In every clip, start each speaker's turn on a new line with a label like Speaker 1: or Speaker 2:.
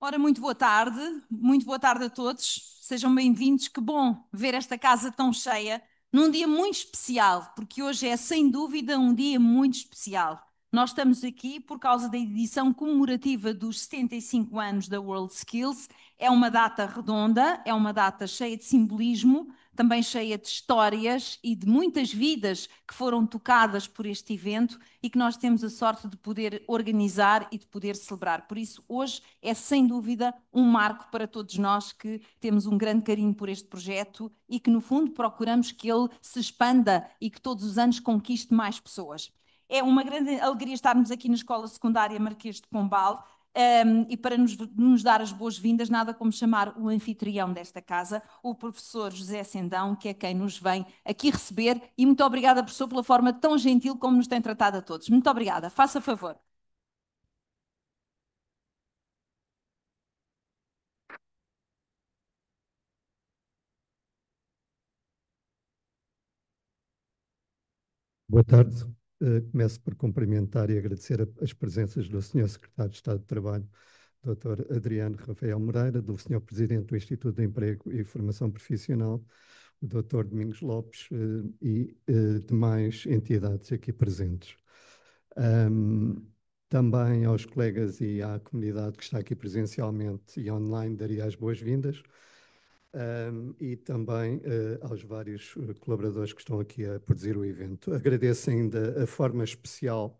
Speaker 1: Ora, muito boa tarde a todos, sejam bem-vindos. Que bom ver esta casa tão cheia num dia muito especial, porque hoje é sem dúvida um dia muito especial. Nós estamos aqui por causa da edição comemorativa dos 75 anos da World Skills. É uma data redonda, é uma data cheia de simbolismo, também cheia de histórias e de muitas vidas que foram tocadas por este evento e que nós temos a sorte de poder organizar e de poder celebrar. Por isso, hoje é sem dúvida um marco para todos nós que temos um grande carinho por este projeto e que, no fundo, procuramos que ele se expanda e que todos os anos conquiste mais pessoas. É uma grande alegria estarmos aqui na Escola Secundária Marquês de Pombal. E para nos dar as boas-vindas, nada como chamar o anfitrião desta casa, o professor José Sendão, que é quem nos vem aqui receber. E muito obrigada, professor, pela forma tão gentil como nos tem tratado a todos. Muito obrigada. Faça favor.
Speaker 2: Boa tarde. Começo por cumprimentar e agradecer as presenças do Senhor Secretário de Estado de Trabalho, Dr. Adriano Rafael Moreira, do Senhor Presidente do Instituto de Emprego e Formação Profissional, o Dr. Domingos Lopes e demais entidades aqui presentes. Também aos colegas e à comunidade que está aqui presencialmente e online daria as boas-vindas. E também aos vários colaboradores que estão aqui a produzir o evento. Agradeço ainda a forma especial,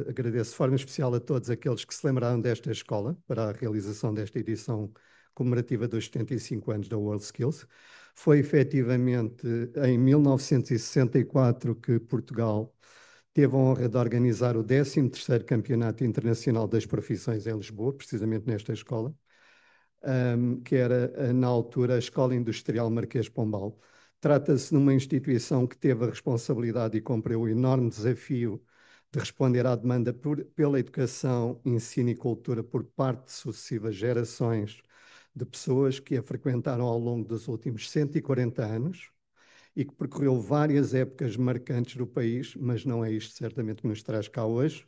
Speaker 2: agradeço de forma especial a todos aqueles que se lembraram desta escola para a realização desta edição comemorativa dos 75 anos da World Skills. Foi efetivamente em 1964 que Portugal teve a honra de organizar o 13º Campeonato Internacional das Profissões em Lisboa, precisamente nesta escola. Que era, na altura, a Escola Industrial Marquês de Pombal. Trata-se de uma instituição que teve a responsabilidade e cumpriu o enorme desafio de responder à demanda pela educação, ensino e cultura por parte de sucessivas gerações de pessoas que a frequentaram ao longo dos últimos 140 anos e que percorreu várias épocas marcantes do país, mas não é isto certamente que nos traz cá hoje,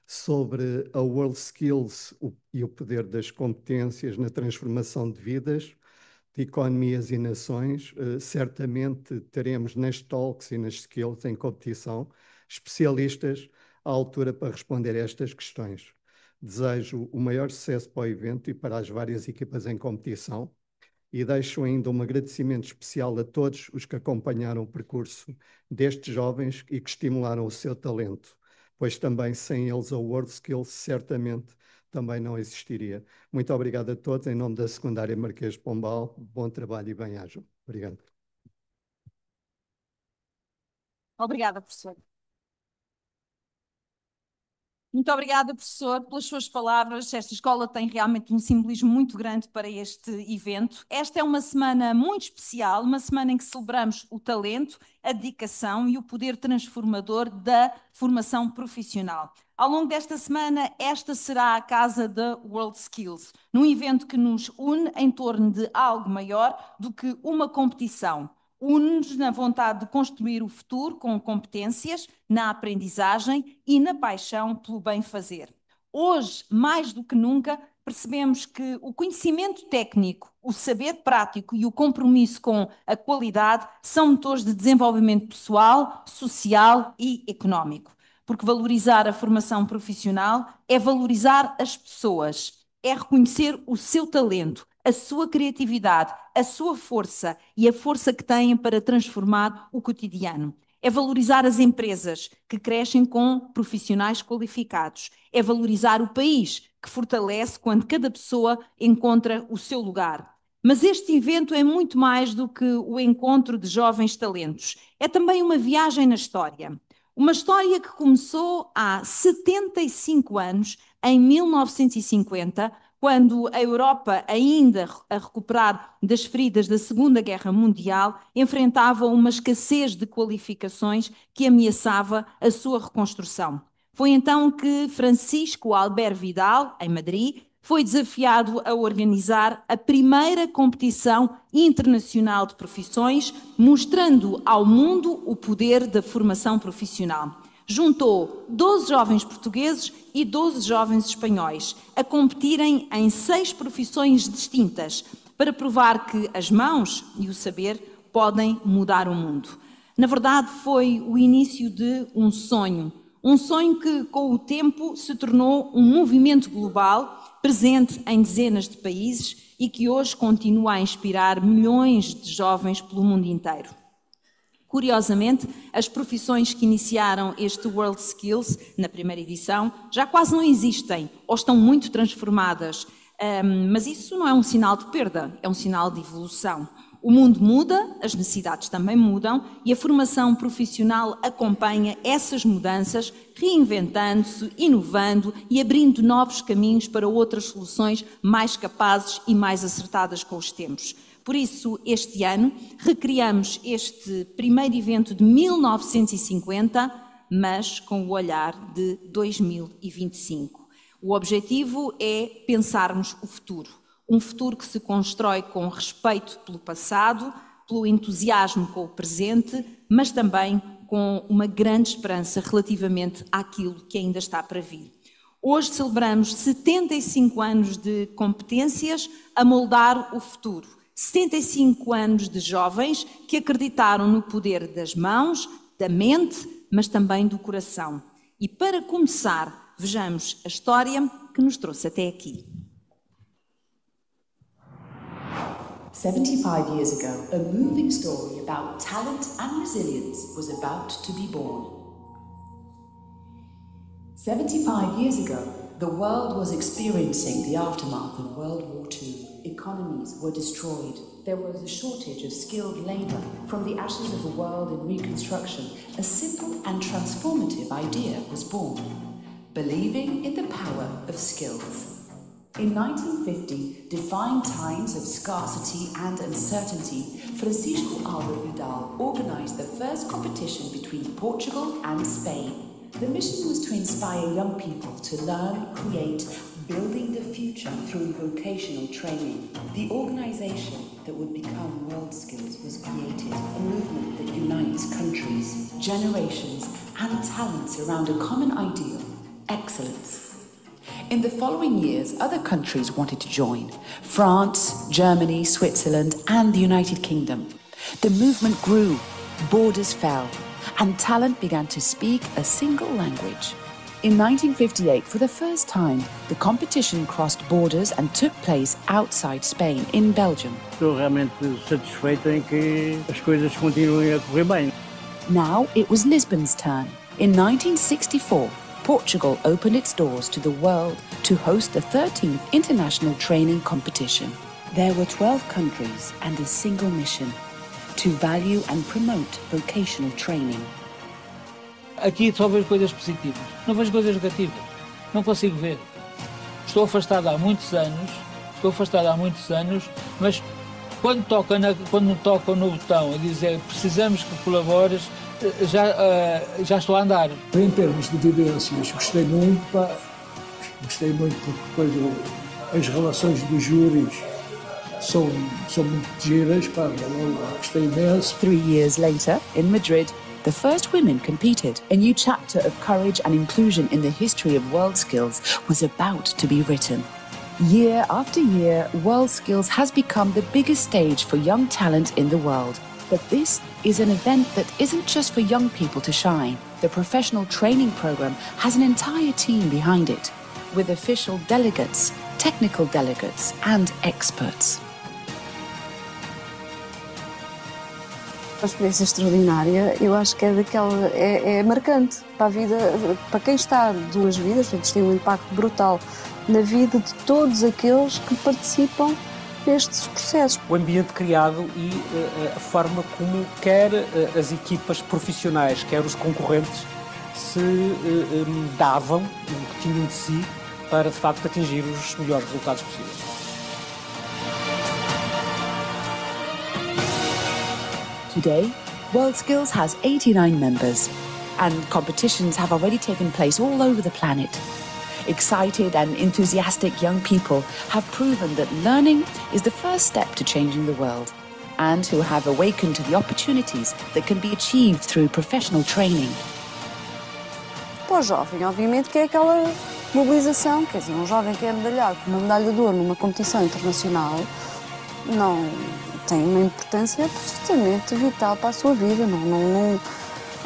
Speaker 2: sobre a World Skills e o poder das competências na transformação de vidas, de economias e nações. Certamente teremos nas talks e nas skills em competição especialistas à altura para responder a estas questões. Desejo o maior sucesso para o evento e para as várias equipas em competição e deixo ainda um agradecimento especial a todos os que acompanharam o percurso destes jovens e que estimularam o seu talento, pois também sem eles a World Skills certamente também não existiria. Muito obrigado a todos, em nome da Secundária Marquês de Pombal, bom trabalho e bem-ajam. Obrigado.
Speaker 1: Obrigada, professor. Muito obrigada, professor, pelas suas palavras. Esta escola tem realmente um simbolismo muito grande para este evento. Esta é uma semana muito especial, uma semana em que celebramos o talento, a dedicação e o poder transformador da formação profissional. Ao longo desta semana, esta será a casa da World Skills, num evento que nos une em torno de algo maior do que uma competição. Une-nos na vontade de construir o futuro com competências, na aprendizagem e na paixão pelo bem fazer. Hoje, mais do que nunca, percebemos que o conhecimento técnico, o saber prático e o compromisso com a qualidade são motores de desenvolvimento pessoal, social e económico. Porque valorizar a formação profissional é valorizar as pessoas, é reconhecer o seu talento, a sua criatividade, a sua força e a força que têm para transformar o cotidiano. É valorizar as empresas que crescem com profissionais qualificados. É valorizar o país que fortalece quando cada pessoa encontra o seu lugar. Mas este evento é muito mais do que o encontro de jovens talentos. É também uma viagem na história. Uma história que começou há 75 anos, em 1950, quando a Europa, ainda a recuperar das feridas da Segunda Guerra Mundial, enfrentava uma escassez de qualificações que ameaçava a sua reconstrução. Foi então que Francisco Albert Vidal, em Madrid, foi desafiado a organizar a primeira competição internacional de profissões, mostrando ao mundo o poder da formação profissional. Juntou 12 jovens portugueses e 12 jovens espanhóis a competirem em 6 profissões distintas para provar que as mãos e o saber podem mudar o mundo. Na verdade, foi o início de um sonho que, com o tempo, se tornou um movimento global, presente em dezenas de países e que hoje continua a inspirar milhões de jovens pelo mundo inteiro. Curiosamente, as profissões que iniciaram este World Skills, na primeira edição, já quase não existem ou estão muito transformadas. Mas isso não é um sinal de perda, é um sinal de evolução. O mundo muda, as necessidades também mudam e a formação profissional acompanha essas mudanças, reinventando-se, inovando e abrindo novos caminhos para outras soluções mais capazes e mais acertadas com os tempos. Por isso, este ano, recriamos este primeiro evento de 1950, mas com o olhar de 2025. O objetivo é pensarmos o futuro. Um futuro que se constrói com respeito pelo passado, pelo entusiasmo com o presente, mas também com uma grande esperança relativamente àquilo que ainda está para vir. Hoje celebramos 75 anos de competências a moldar o futuro. 75 anos de jovens que acreditaram no poder das mãos, da mente, mas também do coração. E para começar, vejamos a história que nos trouxe até aqui.
Speaker 3: 75 years ago, a moving story about talent and resilience was about to be born. 75 years ago, the world was experiencing the aftermath of World War II. Economies were destroyed. There was a shortage of skilled labour. From the ashes of a world in reconstruction, a simple and transformative idea was born, believing in the power of skills. In 1950, defying times of scarcity and uncertainty, Francisco Álvaro Vidal organised the first competition between Portugal and Spain. The mission was to inspire young people to learn, create, building the future through vocational training. The organisation that would become World Skills was created, a movement that unites countries, generations and talents around a common ideal, excellence. In the following years, other countries wanted to join: France, Germany, Switzerland and the United Kingdom. The movement grew, borders fell, and talent began to speak a single language. In 1958, for the first time, the competition crossed borders and took place outside Spain, in Belgium.
Speaker 4: Estou realmente satisfeito em que as coisas continuem a correr bem.
Speaker 3: Now it was Lisbon's turn. In 1964, Portugal opened its doors to the world to host the 13th International Training Competition. There were 12 countries and a single mission: to value and promote vocational training.
Speaker 4: Aqui só vejo coisas positivas, não vejo coisas negativas, não consigo ver. Estou afastado há muitos anos, mas quando tocam no botão a dizer precisamos que colabores, já estou a andar.
Speaker 5: Em termos de vivências, gostei muito porque depois as relações dos júris são muito giras, gostei imenso.
Speaker 3: 3 years later, in Madrid, the first women competed. A new chapter of courage and inclusion in the history of World Skills was about to be written. Year after year, World Skills has become the biggest stage for young talent in the world. But this is an event that isn't just for young people to shine. The professional training program has an entire team behind it, with official delegates, technical delegates and experts.
Speaker 6: Uma experiência extraordinária, eu acho que é marcante para a vida, para quem está 2 vidas, portanto, isto tem um impacto brutal na vida de todos aqueles que participam nestes processos.
Speaker 7: O ambiente criado e a forma como quer as equipas profissionais, quer os concorrentes, se davam o que tinham de si para, de facto, atingir os melhores resultados possíveis.
Speaker 3: Today, World Skills has 89 members, and competitions have already taken place all over the planet. Excited and enthusiastic young people have proven that learning is the first step to changing the world, and who have awakened to the opportunities that can be achieved through professional training.
Speaker 6: para o jovem, obviamente que é aquela mobilização, quer dizer, um jovem que é medalhado com uma medalha de ouro numa competição internacional não tem uma importância absolutamente vital para a sua vida, não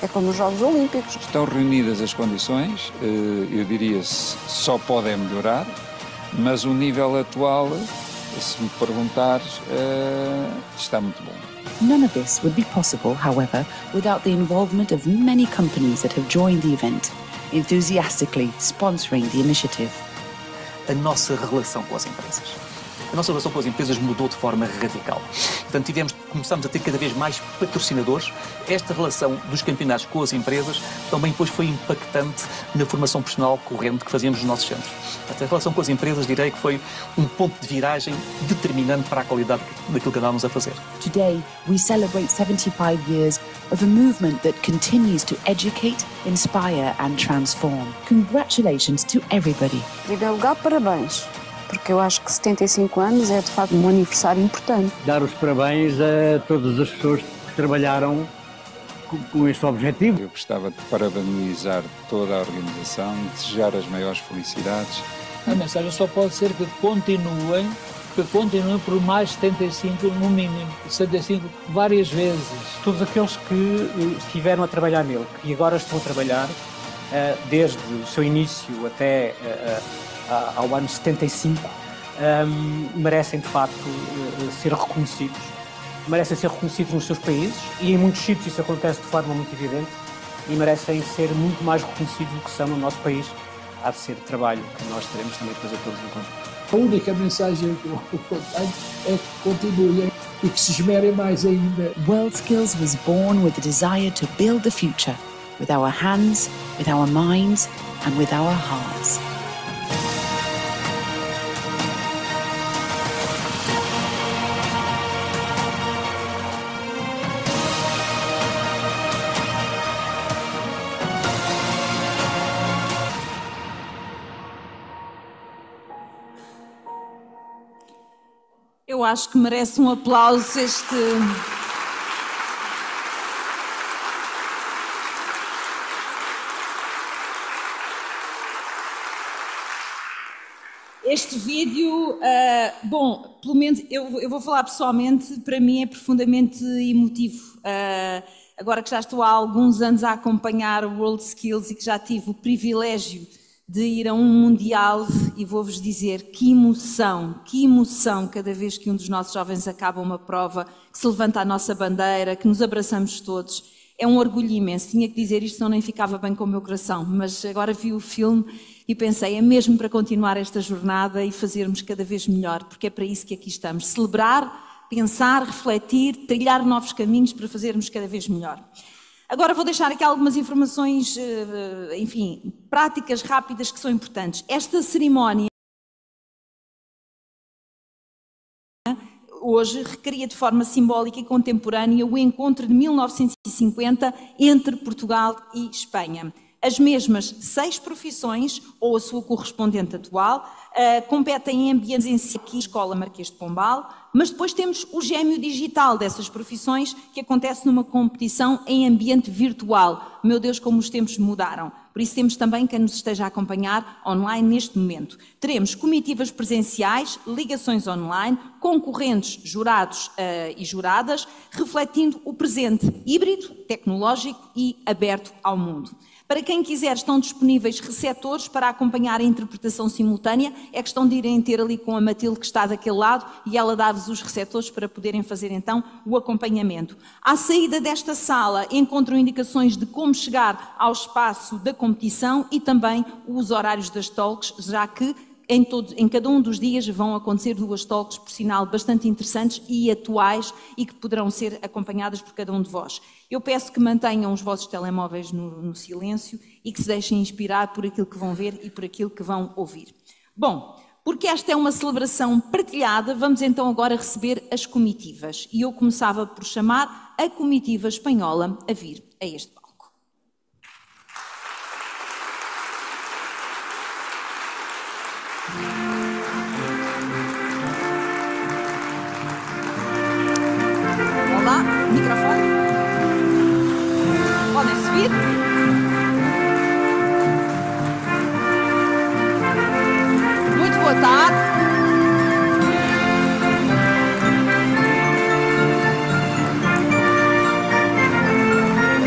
Speaker 6: é como os Jogos Olímpicos.
Speaker 8: Estão reunidas as condições, eu diria só podem melhorar, mas o nível atual, se me perguntares, está muito bom.
Speaker 3: None of this would be possible, however, without the involvement of many companies that have joined the event, enthusiastically sponsoring the initiative.
Speaker 9: A nossa relação com as empresas. A nossa relação com as empresas mudou de forma radical. Portanto, começámos a ter cada vez mais patrocinadores. Esta relação dos campeonatos com as empresas também depois foi impactante na formação profissional corrente que fazíamos nos nossos centros. Esta relação com as empresas, direi que foi um ponto de viragem determinante para a qualidade daquilo que andávamos a fazer.
Speaker 3: Today, we celebrate 75 years of a movement that continues to educate, inspire and transform. Congratulations to everybody.
Speaker 6: Em primeiro lugar, parabéns, porque eu acho que 75 anos é de facto um aniversário importante.
Speaker 10: Dar os parabéns a todas as pessoas que trabalharam com este objetivo.
Speaker 8: Eu gostava de parabenizar toda a organização, desejar as maiores felicidades.
Speaker 4: A mensagem só pode ser que continuem por mais 75 no mínimo, 75 várias vezes.
Speaker 7: Todos aqueles que estiveram a trabalhar nele, que agora estão a trabalhar, desde o seu início até ao ano 75, merecem de facto ser reconhecidos. Merecem ser reconhecidos nos seus países e em muitos sítios isso acontece de forma muito evidente e merecem ser muito mais reconhecidos do que são no nosso país. Há de ser trabalho que nós teremos também que fazer todos em conjunto.
Speaker 5: A única mensagem que eu tenho é que continuem e que se esmerem mais ainda.
Speaker 3: WorldSkills was born with a desire to build the future with our hands, with our minds and with our hearts.
Speaker 1: Eu acho que merece um aplauso este vídeo. Bom, pelo menos eu vou falar pessoalmente, para mim é profundamente emotivo. Agora que já estou há alguns anos a acompanhar o WorldSkills e que já tive o privilégio de ir a um mundial, e vou-vos dizer que emoção cada vez que um dos nossos jovens acaba uma prova, que se levanta a nossa bandeira, que nos abraçamos todos. É um orgulho imenso. Tinha que dizer isto, senão nem ficava bem com o meu coração, mas agora vi o filme e pensei, é mesmo para continuar esta jornada e fazermos cada vez melhor, porque é para isso que aqui estamos. Celebrar, pensar, refletir, trilhar novos caminhos para fazermos cada vez melhor. Agora vou deixar aqui algumas informações, enfim, práticas, rápidas, que são importantes. Esta cerimónia hoje recria de forma simbólica e contemporânea o encontro de 1950 entre Portugal e Espanha. As mesmas 6 profissões, ou a sua correspondente atual, competem em ambientes em si, aqui, Escola Marquês de Pombal, mas depois temos o gêmeo digital dessas profissões, que acontece numa competição em ambiente virtual. Meu Deus, como os tempos mudaram. Por isso temos também quem nos esteja a acompanhar online neste momento. Teremos comitivas presenciais, ligações online, concorrentes, jurados e juradas, refletindo o presente híbrido, tecnológico e aberto ao mundo. Para quem quiser, estão disponíveis receptores para acompanhar a interpretação simultânea. É questão de irem ter ali com a Matilde, que está daquele lado, e ela dá-vos os receptores para poderem fazer então o acompanhamento. À saída desta sala encontram indicações de como chegar ao espaço da competição e também os horários das talks, já que em cada um dos dias vão acontecer 2 talks, por sinal, bastante interessantes e atuais e que poderão ser acompanhadas por cada um de vós. Eu peço que mantenham os vossos telemóveis no silêncio e que se deixem inspirar por aquilo que vão ver e por aquilo que vão ouvir. Bom, porque esta é uma celebração partilhada, vamos então agora receber as comitivas. E eu começava por chamar a comitiva espanhola a vir a este palco. Olá, microfone. Podem subir. boa tarde.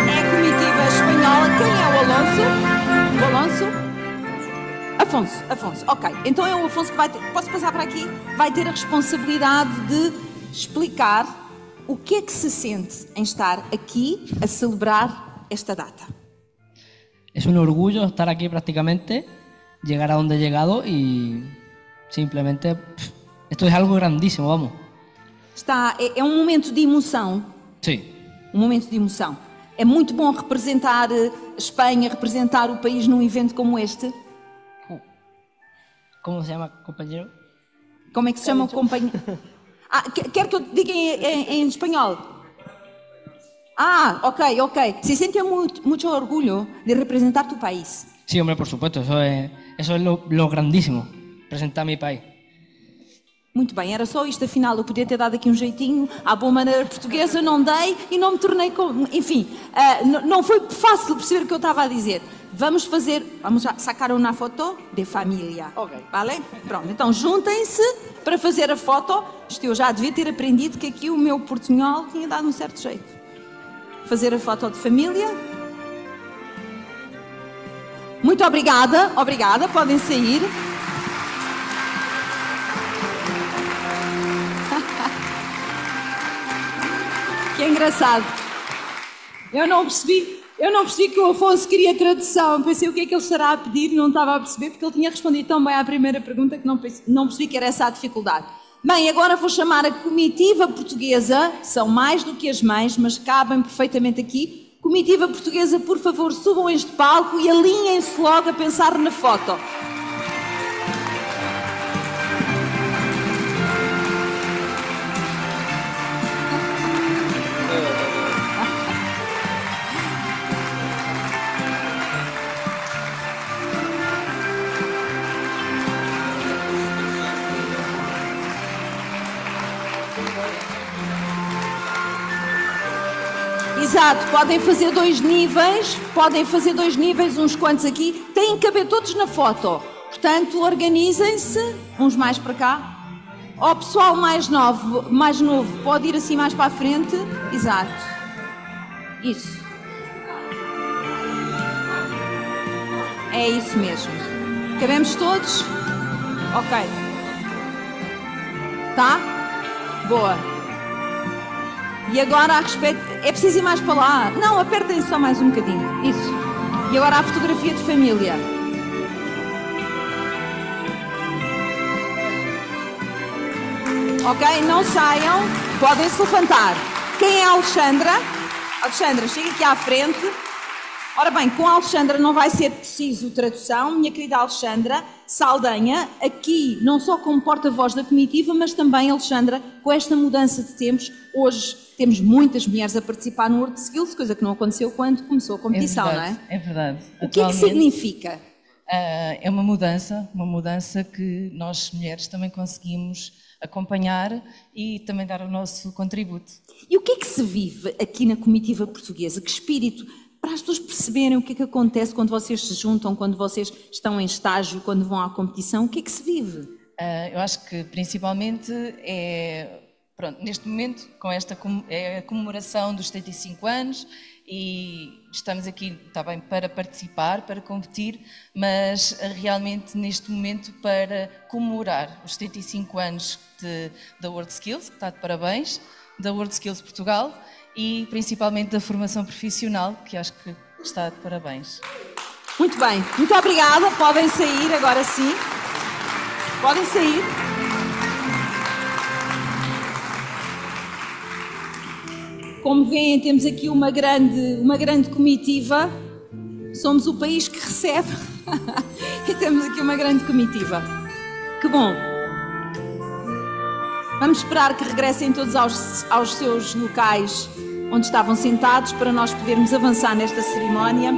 Speaker 1: É a comitiva espanhola. Quem é o Alonso? O Alonso? Afonso, ok. Então é o Afonso que vai ter, posso passar para aqui? Vai ter a responsabilidade de explicar o que é que se sente em estar aqui a celebrar esta data.
Speaker 11: Es un orgullo estar aquí prácticamente, llegar a donde he llegado y simplemente esto es algo grandísimo, vamos.
Speaker 1: É um momento de emoção.
Speaker 11: Sí.
Speaker 1: Um momento de emoção. É muito bom representar a Espanha, representar o país num evento como este.
Speaker 11: ¿Cómo se llama, compañero?
Speaker 1: Como é que se chama o companheiro? Quer que eu diga em espanhol? Ok. Se siente mucho orgullo de representar tu país.
Speaker 11: Sí, hombre, por supuesto, eso es lo grandísimo, presentar mi país.
Speaker 1: Muito bem, era só isto, afinal eu podia ter dado aqui um jeitinho, à boa maneira portuguesa, não dei e não me tornei como... Enfim, não foi fácil perceber o que eu estava a dizer. Vamos sacar uma foto de família. Ok. Vale? Pronto, então juntem-se para fazer a foto. Isto eu já devia ter aprendido que aqui o meu portunhol tinha dado um certo jeito. Fazer a foto de família. Muito obrigada, podem sair. Que engraçado. Eu não percebi que o Afonso queria tradução. Pensei o que é que ele estará a pedir, não estava a perceber, porque ele tinha respondido tão bem à primeira pergunta que não percebi que era essa a dificuldade. Bem, agora vou chamar a comitiva portuguesa, são mais do que as mães, mas cabem perfeitamente aqui. Comitiva portuguesa, por favor, subam a este palco e alinhem-se logo a pensar na foto. Exato, podem fazer dois níveis, uns quantos aqui, têm que caber todos na foto, portanto organizem-se, uns mais para cá, o pessoal mais novo pode ir assim mais para a frente, exato, isso, é isso mesmo, cabemos todos? Ok, tá? Boa. E agora a respeito... É preciso ir mais para lá? Não, apertem só mais um bocadinho. Isso. E agora a fotografia de família. Ok? Não saiam. Podem se levantar. Quem é a Alexandra? Alexandra, chega aqui à frente. Ora bem, com a Alexandra não vai ser preciso tradução. Minha querida Alexandra Saldanha, aqui não só como porta-voz da comitiva, mas também, Alexandra, com esta mudança de tempos, hoje temos muitas mulheres a participar no World Skills, coisa que não aconteceu quando começou a competição, não é?
Speaker 12: É verdade.
Speaker 1: O que é que significa?
Speaker 12: É uma mudança que nós mulheres também conseguimos acompanhar e também dar o nosso contributo.
Speaker 1: E o que é que se vive aqui na comitiva portuguesa? Que espírito, para as pessoas perceberem o que é que acontece quando vocês se juntam, quando vocês estão em estágio, quando vão à competição, o que é que se vive?
Speaker 12: Eu acho que principalmente neste momento, com esta a comemoração dos 75 anos e estamos aqui também para participar, para competir, mas realmente neste momento para comemorar os 75 anos da World Skills, que está de parabéns, da World Skills Portugal e principalmente da formação profissional, que acho que está de parabéns.
Speaker 1: Muito bem, muito obrigada, podem sair agora sim, podem sair. Como veem, temos aqui uma grande comitiva. Somos o país que recebe e temos aqui uma grande comitiva. Que bom! Vamos esperar que regressem todos aos seus locais onde estavam sentados para nós podermos avançar nesta cerimónia.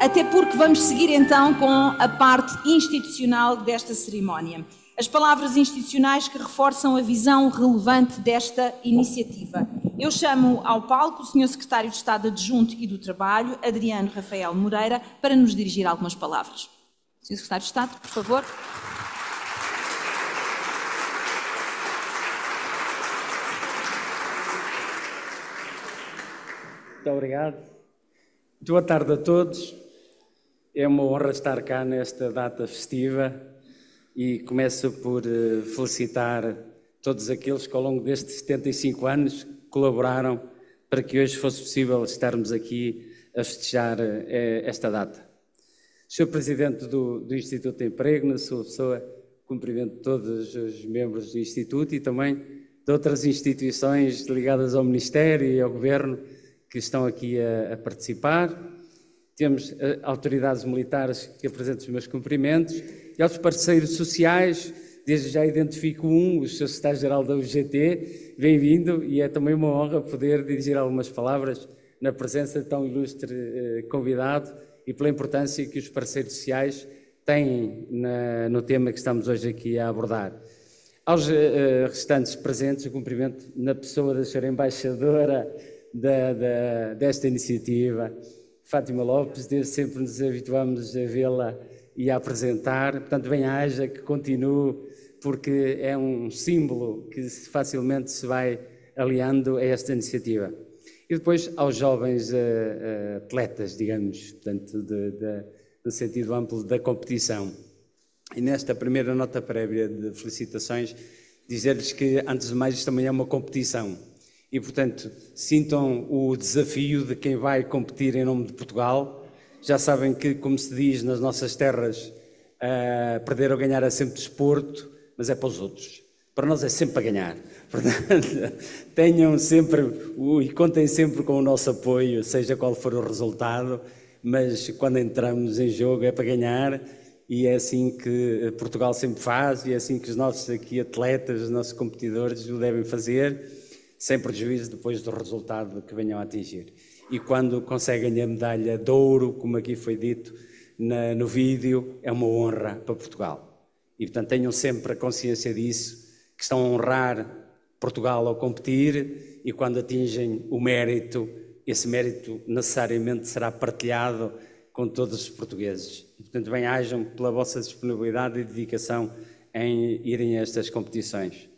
Speaker 1: Até porque vamos seguir então com a parte institucional desta cerimónia. As palavras institucionais que reforçam a visão relevante desta iniciativa. Eu chamo ao palco o Sr. Secretário de Estado Adjunto e do Trabalho, Adriano Rafael Moreira, para nos dirigir algumas palavras. Sr. Secretário de Estado, por favor.
Speaker 13: Muito obrigado. Muito boa tarde a todos. É uma honra estar cá nesta data festiva e começo por felicitar todos aqueles que ao longo destes 75 anos colaboraram para que hoje fosse possível estarmos aqui a festejar esta data. Sr. Presidente do Instituto de Emprego, na sua pessoa, cumprimento todos os membros do Instituto e também de outras instituições ligadas ao Ministério e ao Governo que estão aqui a participar. Temos autoridades militares que apresentam os meus cumprimentos e aos parceiros sociais, desde já identifico o Sr. Secretário-Geral da UGT, bem-vindo, e é também uma honra poder dirigir algumas palavras na presença de tão ilustre convidado e pela importância que os parceiros sociais têm no tema que estamos hoje aqui a abordar. Aos restantes presentes, o cumprimento na pessoa da Sra. Embaixadora desta iniciativa, Fátima Lopes, desde sempre nos habituamos a vê-la e a apresentar, portanto, bem-aja, que continue, porque é um símbolo que facilmente se vai aliando a esta iniciativa. E depois aos jovens atletas, digamos, portanto, no sentido amplo da competição. E nesta primeira nota prévia de felicitações, dizer-lhes que, antes de mais, isto também é uma competição. E, portanto, sintam o desafio de quem vai competir em nome de Portugal. Já sabem que, como se diz nas nossas terras, perder ou ganhar é sempre desporto, mas é para os outros. Para nós é sempre para ganhar. Portanto, tenham sempre e contem sempre com o nosso apoio, seja qual for o resultado, mas quando entramos em jogo é para ganhar e é assim que Portugal sempre faz e é assim que os nossos aqui atletas, os nossos competidores o devem fazer, sem prejuízo depois do resultado que venham a atingir. E quando conseguem a medalha de ouro, como aqui foi dito no vídeo, é uma honra para Portugal. E, portanto, tenham sempre a consciência disso, que estão a honrar Portugal ao competir e quando atingem o mérito, esse mérito necessariamente será partilhado com todos os portugueses. E, portanto, bem-ajam pela vossa disponibilidade e dedicação em irem a estas competições.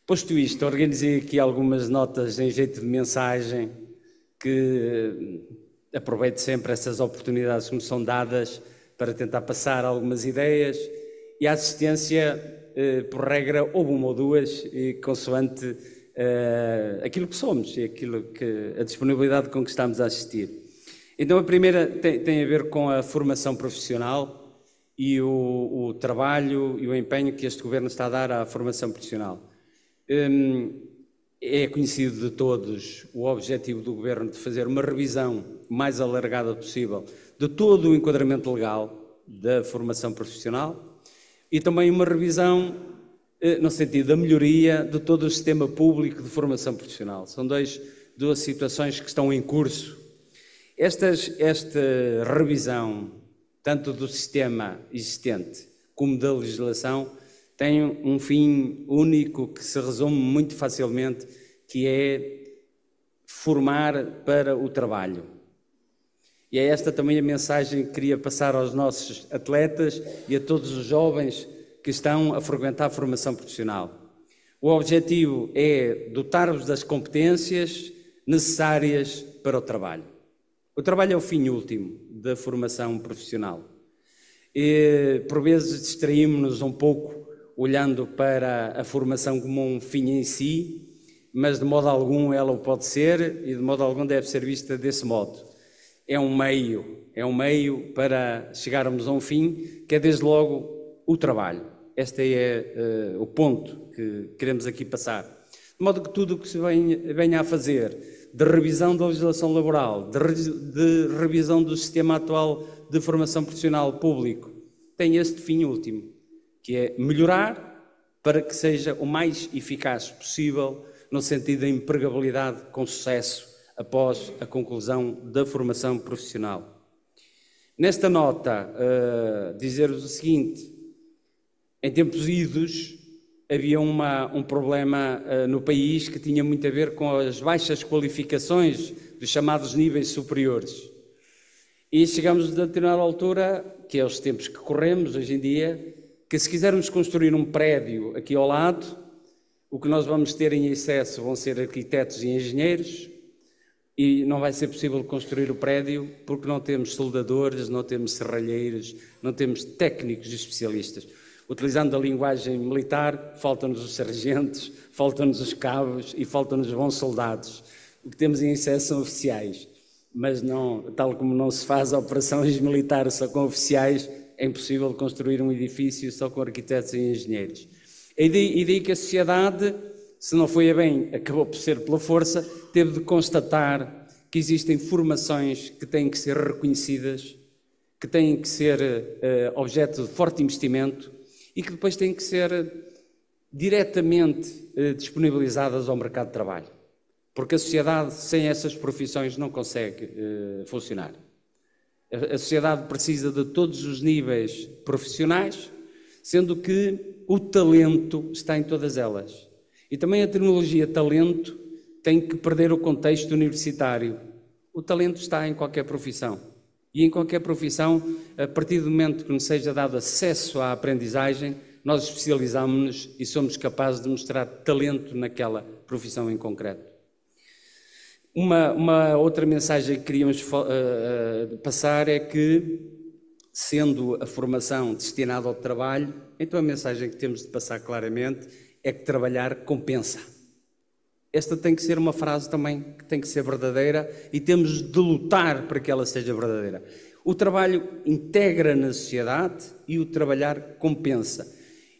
Speaker 13: Posto isto, organizei aqui algumas notas em jeito de mensagem que aproveito sempre essas oportunidades que me são dadas para tentar passar algumas ideias e a assistência, por regra, houve uma ou duas, consoante aquilo que somos e a disponibilidade com que estamos a assistir. Então a primeira tem a ver com a formação profissional e o trabalho e o empenho que este Governo está a dar à formação profissional. É conhecido de todos o objetivo do Governo de fazer uma revisão mais alargada possível de todo o enquadramento legal da formação profissional e também uma revisão no sentido da melhoria de todo o sistema público de formação profissional. São duas situações que estão em curso. Esta revisão, tanto do sistema existente como da legislação, tem um fim único que se resume muito facilmente, que é formar para o trabalho. E é esta também a mensagem que queria passar aos nossos atletas e a todos os jovens que estão a frequentar a formação profissional. O objetivo é dotar-vos das competências necessárias para o trabalho. O trabalho é o fim último da formação profissional. E, por vezes, distraímos-nos um pouco olhando para a formação como um fim em si, mas de modo algum ela o pode ser e de modo algum deve ser vista desse modo. É um meio para chegarmos a um fim que é desde logo o trabalho. Este é o ponto que queremos aqui passar. De modo que tudo o que se venha a fazer de revisão da legislação laboral, de revisão do sistema atual de formação profissional público, tem este fim último, que é melhorar para que seja o mais eficaz possível no sentido da empregabilidade com sucesso após a conclusão da formação profissional. Nesta nota, dizer-vos o seguinte: em tempos idos havia um problema no país que tinha muito a ver com as baixas qualificações dos chamados níveis superiores. E chegamos a determinada altura, que é os tempos que corremos hoje em dia, que se quisermos construir um prédio aqui ao lado, o que nós vamos ter em excesso vão ser arquitetos e engenheiros, e não vai ser possível construir o prédio porque não temos soldadores, não temos serralheiros, não temos técnicos e especialistas. Utilizando a linguagem militar, faltam-nos os sargentos, faltam-nos os cabos e faltam-nos os bons soldados. O que temos em excesso são oficiais, mas não, tal como não se faz operações militares só com oficiais, é impossível construir um edifício só com arquitetos e engenheiros. E daí que a sociedade, se não foi a bem, acabou por ser pela força, teve de constatar que existem formações que têm que ser reconhecidas, que têm que ser objeto de forte investimento e que depois têm que ser diretamente disponibilizadas ao mercado de trabalho. Porque a sociedade, sem essas profissões, não consegue funcionar. A sociedade precisa de todos os níveis profissionais, sendo que o talento está em todas elas. E também a terminologia talento tem que perder o contexto universitário. O talento está em qualquer profissão. E em qualquer profissão, a partir do momento que nos seja dado acesso à aprendizagem, nós especializamos-nos e somos capazes de mostrar talento naquela profissão em concreto. Uma outra mensagem que queríamos passar é que, sendo a formação destinada ao trabalho, então a mensagem que temos de passar claramente é que trabalhar compensa. Esta tem que ser uma frase também que tem que ser verdadeira e temos de lutar para que ela seja verdadeira. O trabalho integra na sociedade e o trabalhar compensa.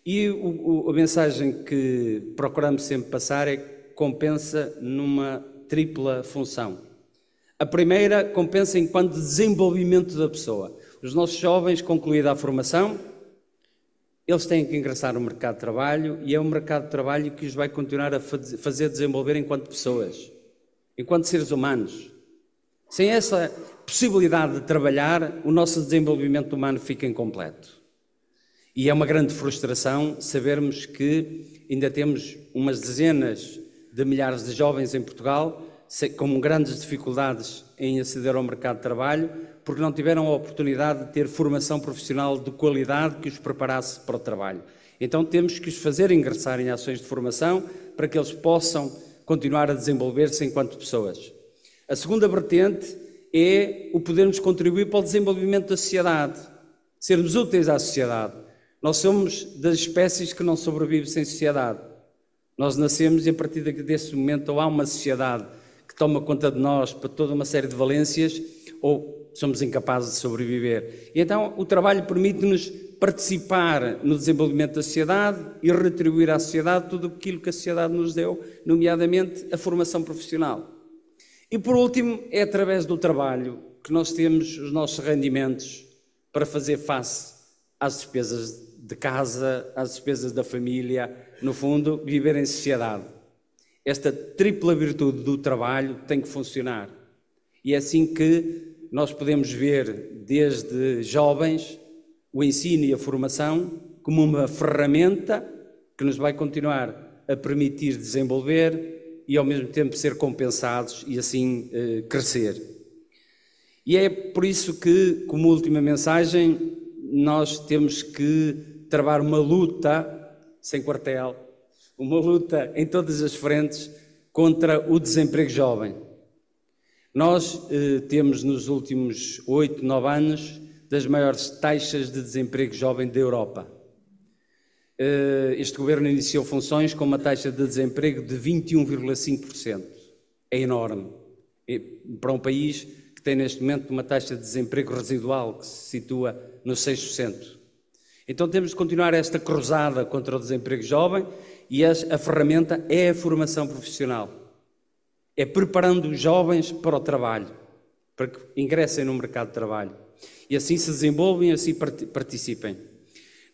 Speaker 13: E a mensagem que procuramos sempre passar é que compensa numa tripla função. A primeira, compensa enquanto desenvolvimento da pessoa. Os nossos jovens, concluída a formação, eles têm que ingressar no mercado de trabalho e é um mercado de trabalho que os vai continuar a fazer desenvolver enquanto pessoas, enquanto seres humanos. Sem essa possibilidade de trabalhar, o nosso desenvolvimento humano fica incompleto. E é uma grande frustração sabermos que ainda temos umas dezenas de milhares de jovens em Portugal com grandes dificuldades em aceder ao mercado de trabalho porque não tiveram a oportunidade de ter formação profissional de qualidade que os preparasse para o trabalho. Então temos que os fazer ingressar em ações de formação para que eles possam continuar a desenvolver-se enquanto pessoas. A segunda vertente é o podermos contribuir para o desenvolvimento da sociedade, sermos úteis à sociedade. Nós somos das espécies que não sobrevivem sem sociedade. Nós nascemos e a partir desse momento ou há uma sociedade que toma conta de nós para toda uma série de valências ou somos incapazes de sobreviver. E então o trabalho permite-nos participar no desenvolvimento da sociedade e retribuir à sociedade tudo aquilo que a sociedade nos deu, nomeadamente a formação profissional. E por último, é através do trabalho que nós temos os nossos rendimentos para fazer face às despesas de casa, às despesas da família, no fundo, viver em sociedade. Esta tripla virtude do trabalho tem que funcionar. E é assim que nós podemos ver, desde jovens, o ensino e a formação como uma ferramenta que nos vai continuar a permitir desenvolver e, ao mesmo tempo, ser compensados e, assim, crescer. E é por isso que, como última mensagem, nós temos que travar uma luta sem quartel, uma luta em todas as frentes contra o desemprego jovem. Nós temos nos últimos 8, 9 anos das maiores taxas de desemprego jovem da Europa. Este governo iniciou funções com uma taxa de desemprego de 21,5%. É enorme. Para um país que tem neste momento uma taxa de desemprego residual que se situa nos 6%. Então temos de continuar esta cruzada contra o desemprego jovem e a ferramenta é a formação profissional. É preparando os jovens para o trabalho, para que ingressem no mercado de trabalho. E assim se desenvolvem e assim participem.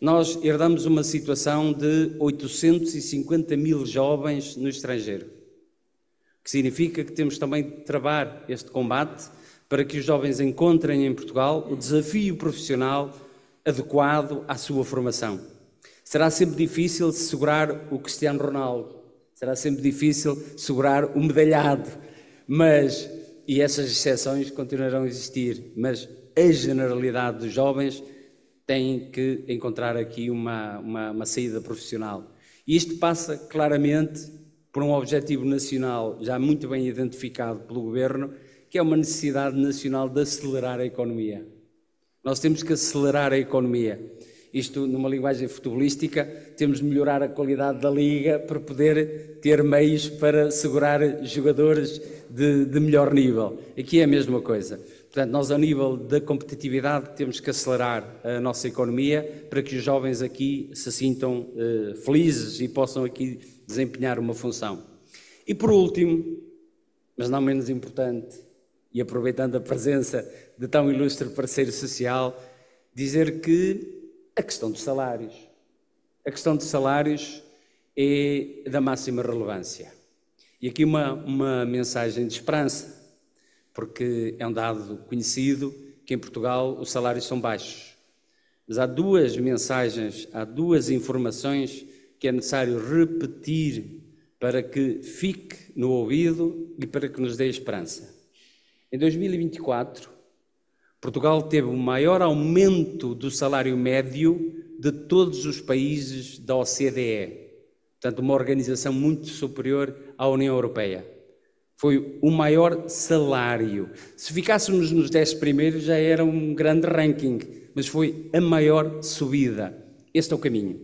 Speaker 13: Nós herdamos uma situação de 850 mil jovens no estrangeiro, o que significa que temos também de travar este combate para que os jovens encontrem em Portugal o desafio profissional adequado à sua formação. Será sempre difícil segurar o Cristiano Ronaldo, será sempre difícil segurar o medalhado, e essas exceções continuarão a existir, mas a generalidade dos jovens têm que encontrar aqui uma saída profissional. E isto passa claramente por um objetivo nacional já muito bem identificado pelo Governo, que é uma necessidade nacional de acelerar a economia. Nós temos que acelerar a economia. Isto, numa linguagem futebolística, temos de melhorar a qualidade da liga para poder ter meios para segurar jogadores de melhor nível. Aqui é a mesma coisa. Portanto, nós, a nível da competitividade, temos que acelerar a nossa economia para que os jovens aqui se sintam felizes e possam aqui desempenhar uma função. E por último, mas não menos importante, e aproveitando a presença de tão ilustre parceiro social, dizer que a questão dos salários. A questão dos salários é da máxima relevância. E aqui uma mensagem de esperança, porque é um dado conhecido que em Portugal os salários são baixos. Mas há duas mensagens, há duas informações que é necessário repetir para que fique no ouvido e para que nos dê esperança. Em 2024, Portugal teve o maior aumento do salário médio de todos os países da OCDE. Portanto, uma organização muito superior à União Europeia. Foi o maior salário. Se ficássemos nos 10 primeiros já era um grande ranking, mas foi a maior subida. Este é o caminho.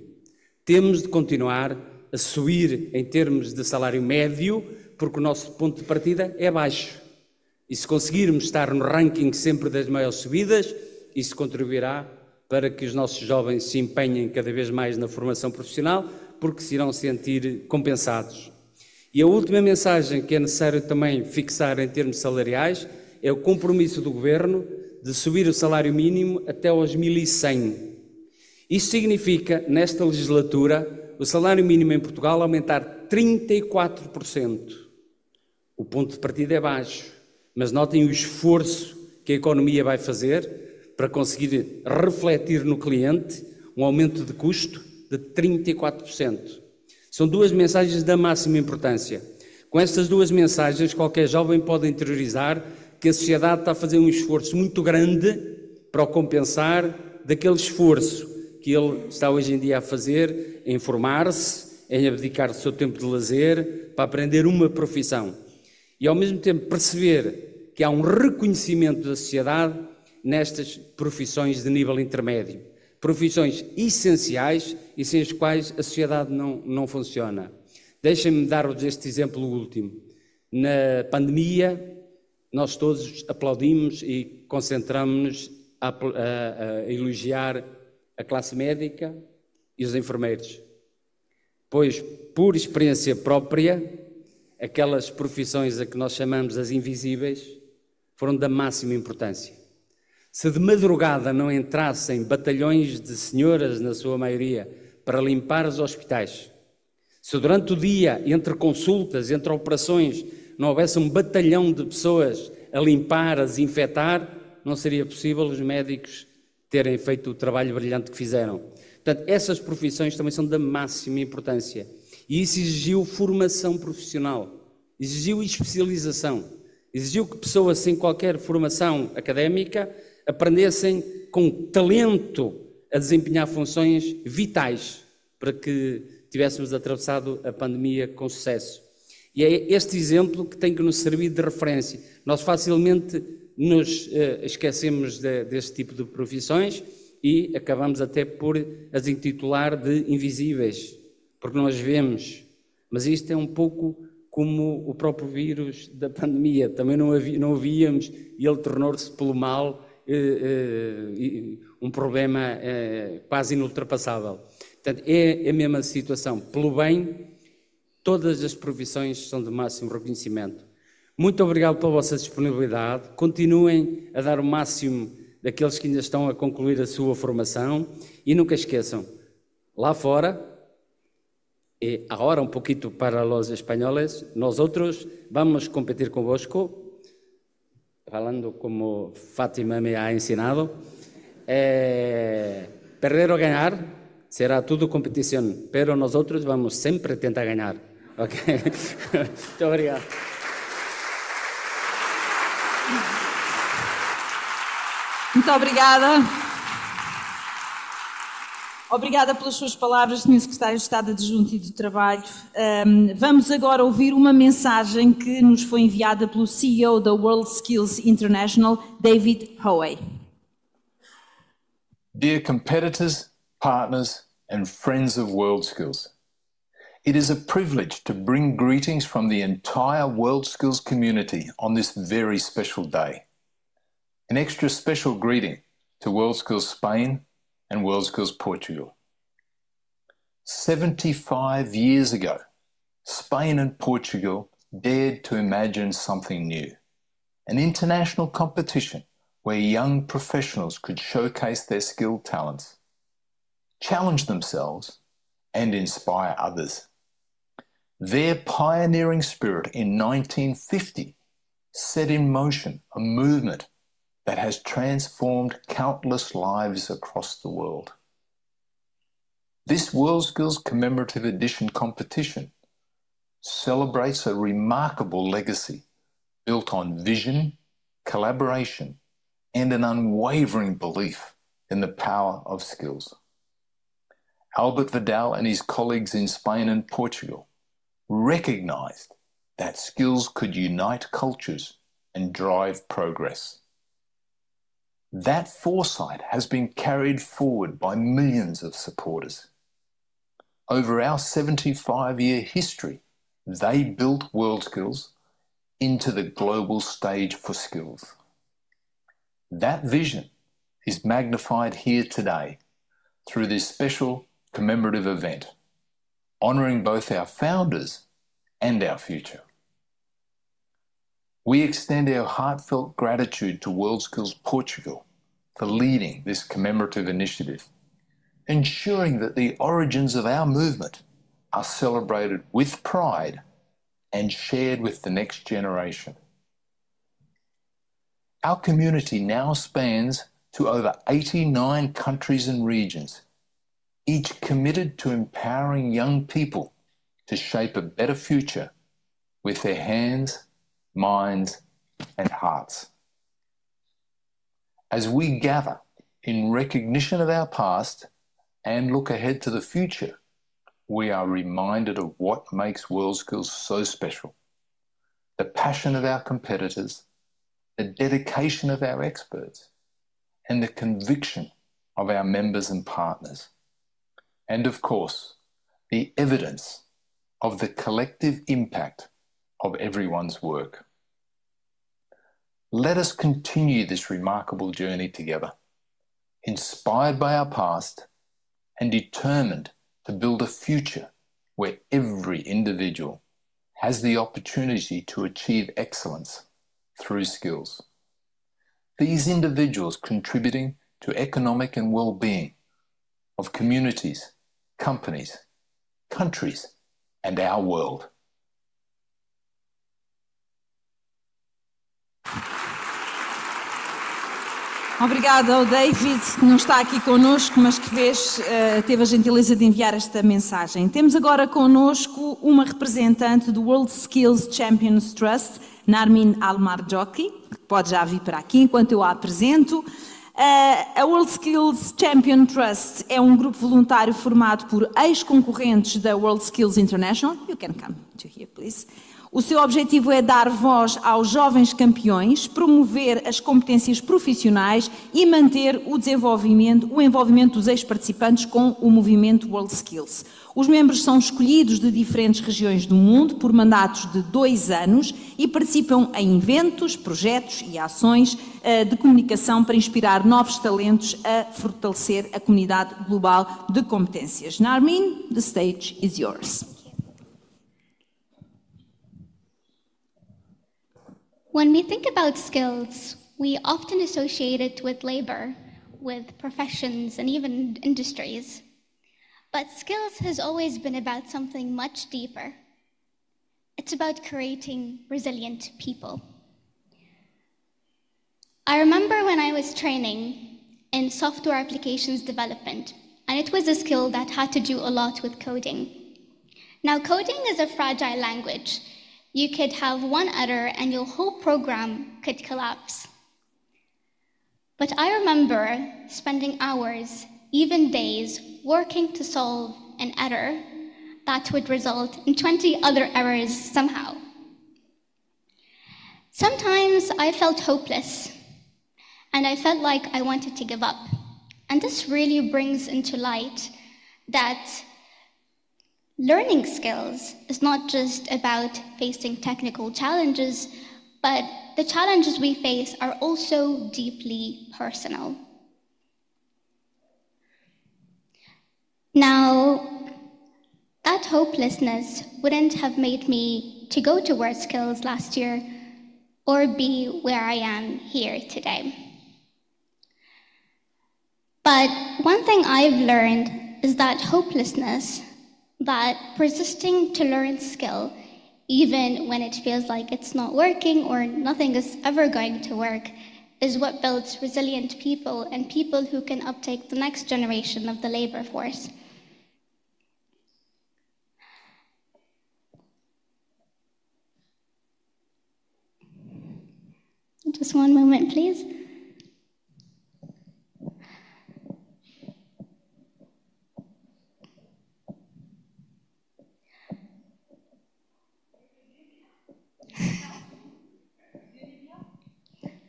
Speaker 13: Temos de continuar a subir em termos de salário médio, porque o nosso ponto de partida é baixo. E se conseguirmos estar no ranking sempre das maiores subidas, isso contribuirá para que os nossos jovens se empenhem cada vez mais na formação profissional, porque se irão sentir compensados. E a última mensagem que é necessário também fixar em termos salariais é o compromisso do Governo de subir o salário mínimo até aos 1.100. Isso significa, nesta legislatura, o salário mínimo em Portugal aumentar 34%. O ponto de partida é baixo, mas notem o esforço que a economia vai fazer para conseguir refletir no cliente um aumento de custo de 34%. São duas mensagens da máxima importância. Com estas duas mensagens, qualquer jovem pode interiorizar que a sociedade está a fazer um esforço muito grande para o compensar daquele esforço que ele está hoje em dia a fazer em formar-se, em abdicar do seu tempo de lazer, para aprender uma profissão. E ao mesmo tempo perceber que há um reconhecimento da sociedade nestas profissões de nível intermédio. Profissões essenciais e sem as quais a sociedade não funciona. Deixem-me dar-vos este exemplo último. Na pandemia, nós todos aplaudimos e concentramos-nos a elogiar a classe médica e os enfermeiros. Pois, por experiência própria, aquelas profissões a que nós chamamos as invisíveis foram da máxima importância. Se de madrugada não entrassem batalhões de senhoras, na sua maioria, para limpar os hospitais, se durante o dia, entre consultas, entre operações, não houvesse um batalhão de pessoas a limpar, a desinfetar, não seria possível os médicos terem feito o trabalho brilhante que fizeram. Portanto, essas profissões também são da máxima importância. E isso exigiu formação profissional, exigiu especialização, exigiu que pessoas sem qualquer formação académica aprendessem com talento a desempenhar funções vitais para que tivéssemos atravessado a pandemia com sucesso. E é este exemplo que tem que nos servir de referência. Nós facilmente nos esquecemos deste tipo de profissões e acabamos até por as intitular de invisíveis, porque nós vemos. Mas isto é um pouco como o próprio vírus da pandemia. Também não o víamos e ele tornou-se pelo mal um problema quase inultrapassável. Portanto, é a mesma situação. Pelo bem, todas as profissões são de máximo reconhecimento. Muito obrigado pela vossa disponibilidade. Continuem a dar o máximo daqueles que ainda estão a concluir a sua formação e nunca esqueçam, lá fora, e agora um pouquinho para os espanhóis, nós outros vamos competir convosco, falando como Fátima me ha ensinado, perder ou ganhar será tudo competição, pero nós outros vamos sempre tentar ganhar. Ok? Muito obrigado.
Speaker 1: Muito obrigada. Obrigada pelas suas palavras, Sr. Secretário de Estado Adjunto e do Trabalho. Vamos agora ouvir uma mensagem que nos foi enviada pelo CEO da World Skills International, David Hoey.
Speaker 14: Dear competitors, partners, and friends of World Skills, it is a privilege to bring greetings from the entire World Skills community on this very special day. An extra special greeting to World Skills Spain and World Skills Portugal. 75 years ago, Spain and Portugal dared to imagine something new, an international competition where young professionals could showcase their skilled talents, challenge themselves, and inspire others. Their pioneering spirit in 1950 set in motion a movement that has transformed countless lives across the world. This World Skills Commemorative Edition competition celebrates a remarkable legacy built on vision, collaboration, and an unwavering belief in the power of skills. Albert Vidal and his colleagues in Spain and Portugal recognized that skills could unite cultures and drive progress. That foresight has been carried forward by millions of supporters. Over our 75-year history, they built World Skills into the global stage for skills. That vision is magnified here today through this special commemorative event, honouring both our founders and our future. We extend our heartfelt gratitude to World Skills Portugal for leading this commemorative initiative, ensuring that the origins of our movement are celebrated with pride and shared with the next generation. Our community now spans to over 89 countries and regions, each committed to empowering young people to shape a better future with their hands, minds, and hearts. As we gather in recognition of our past and look ahead to the future, we are reminded of what makes World Skills so special: the passion of our competitors, the dedication of our experts, and the conviction of our members and partners. And of course, the evidence of the collective impact of everyone's work. Let us continue this remarkable journey together, inspired by our past and determined to build a future where every individual has the opportunity to achieve excellence through skills. These individuals contributing to economic and well-being of communities, companies, countries, and our world.
Speaker 1: Obrigada ao David, que não está aqui connosco, mas que teve a gentileza de enviar esta mensagem. Temos agora connosco uma representante do World Skills Champions Trust, Narmin Almarjoki, que pode já vir para aqui enquanto eu a apresento. A World Skills Champion Trust é um grupo voluntário formado por ex-concorrentes da World Skills International. You can come to here, please. O seu objetivo é dar voz aos jovens campeões, promover as competências profissionais e manter o envolvimento dos ex-participantes com o movimento World Skills. Os membros são escolhidos de diferentes regiões do mundo por mandatos de 2 anos e participam em eventos, projetos e ações de comunicação para inspirar novos talentos a fortalecer a comunidade global de competências. Narmin, the stage is yours.
Speaker 15: When we think about skills, we often associate it with labor, with professions, and even industries. But skills has always been about something much deeper. It's about creating resilient people. I remember when I was training in software applications development, and it was a skill that had to do a lot with coding. Now, coding is a fragile language. You could have one error and your whole program could collapse. But I remember spending hours, even days, working to solve an error that would result in 20 other errors somehow. Sometimes I felt hopeless, and I felt like I wanted to give up. And this really brings into light that learning skills is not just about facing technical challenges, but the challenges we face are also deeply personal. Now, that hopelessness wouldn't have made me to go to WorldSkills last year or be where I am here today. But one thing I've learned is that hopelessness, that persisting to learn skill, even when it feels like it's not working or nothing is ever going to work, is what builds resilient people and people who can uptake the next generation of the labor force. Just one moment, please.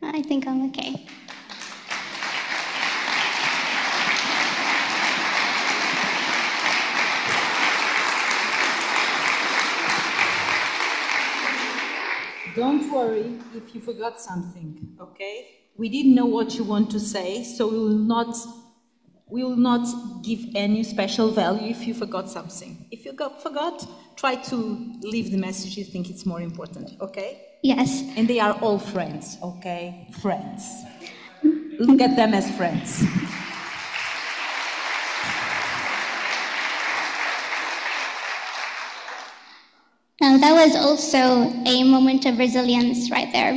Speaker 15: I think I'm okay.
Speaker 1: Don't worry if you forgot something, okay? We didn't know what you want to say, so we will not give any special value if you forgot something. If you forgot, try to leave the message you think it's more important, okay?
Speaker 15: Yes.
Speaker 1: And they are all friends, okay? Friends. Look at them as friends.
Speaker 15: Now, that was also a moment of resilience right there.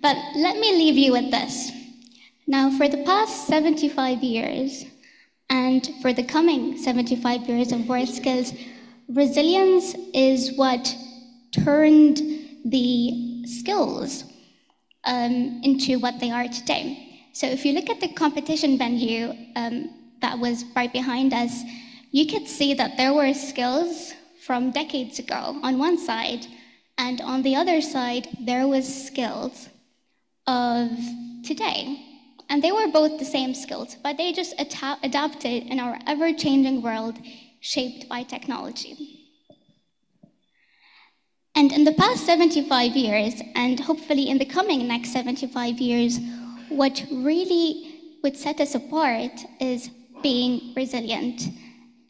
Speaker 15: But let me leave you with this. Now, for the past 75 years, and for the coming 75 years of WorldSkills, resilience is what turned the skills into what they are today. So if you look at the competition venue that was right behind us, you could see that there were skills from decades ago on one side, and on the other side, there was skills of today. And they were both the same skills, but they just adapted in our ever-changing world shaped by technology. And in the past 75 years, and hopefully in the coming next 75 years, what really would set us apart is being resilient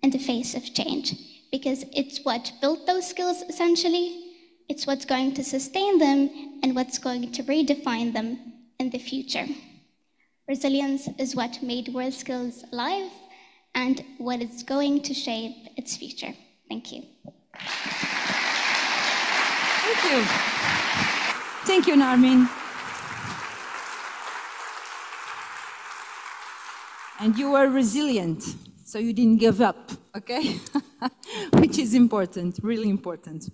Speaker 15: in the face of change. Because it's what built those skills, essentially. It's what's going to sustain them and what's going to redefine them in the future. Resilience is what made WorldSkills alive and what is going to shape its future. Thank you.
Speaker 1: Thank you. Thank you, Narmin. And you were resilient. So you didn't give up, okay? Which is important, really important.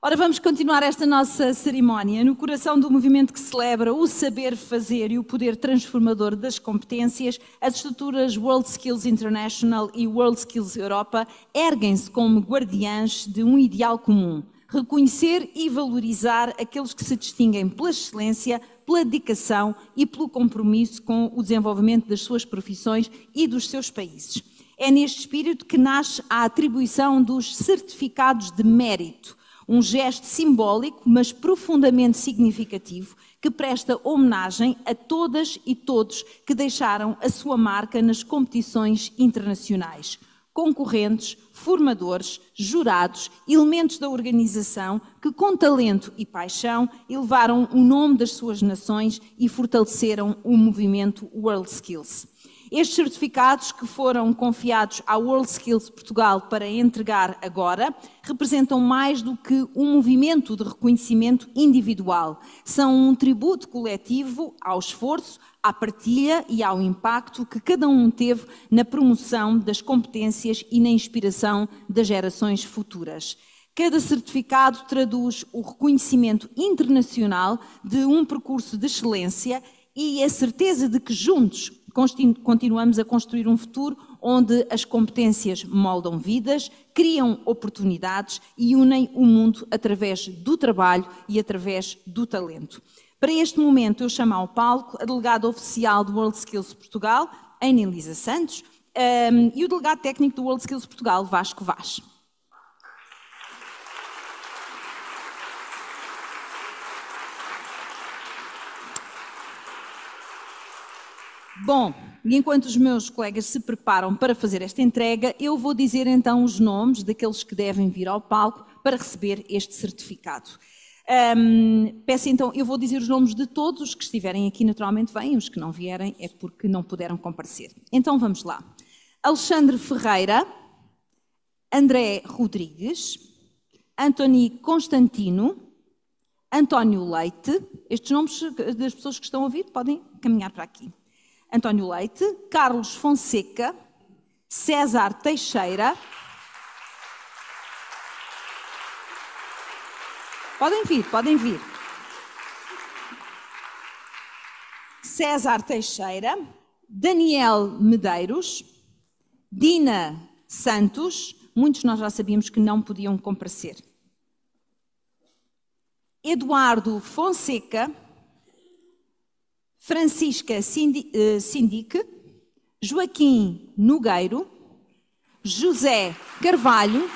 Speaker 1: Ora, vamos continuar esta nossa cerimónia no coração do movimento que celebra o saber fazer e o poder transformador das competências. As estruturas WorldSkills International e WorldSkills Europa erguem-se como guardiãs de um ideal comum: reconhecer e valorizar aqueles que se distinguem pela excelência, pela dedicação e pelo compromisso com o desenvolvimento das suas profissões e dos seus países. É neste espírito que nasce a atribuição dos certificados de mérito, um gesto simbólico, mas profundamente significativo, que presta homenagem a todas e todos que deixaram a sua marca nas competições internacionais. Concorrentes, formadores, jurados, elementos da organização que, com talento e paixão, elevaram o nome das suas nações e fortaleceram o movimento WorldSkills. Estes certificados, que foram confiados à WorldSkills Portugal para entregar agora, representam mais do que um movimento de reconhecimento individual. São um tributo coletivo ao esforço, à partilha e ao impacto que cada um teve na promoção das competências e na inspiração das gerações futuras. Cada certificado traduz o reconhecimento internacional de um percurso de excelência e a certeza de que juntos continuamos a construir um futuro onde as competências moldam vidas, criam oportunidades e unem o mundo através do trabalho e através do talento. Para este momento eu chamo ao palco a delegada oficial do World Skills Portugal, Ana Elisa Santos, e o delegado técnico do World Skills Portugal, Vasco Vaz. Bom, e enquanto os meus colegas se preparam para fazer esta entrega, eu vou dizer então os nomes daqueles que devem vir ao palco para receber este certificado. Peço então, eu vou dizer os nomes de todos os que estiverem aqui, naturalmente vêm, os que não vierem é porque não puderam comparecer. Então vamos lá. Alexandre Ferreira, André Rodrigues, Antoni Constantino, António Leite, estes nomes das pessoas que estão a ouvir podem caminhar para aqui. António Leite, Carlos Fonseca, César Teixeira. Podem vir, podem vir. César Teixeira, Daniel Medeiros, Dina Santos, muitos nós já sabíamos que não podiam comparecer. Eduardo Fonseca, Francisca Sindique, Joaquim Nogueiro, José Carvalho,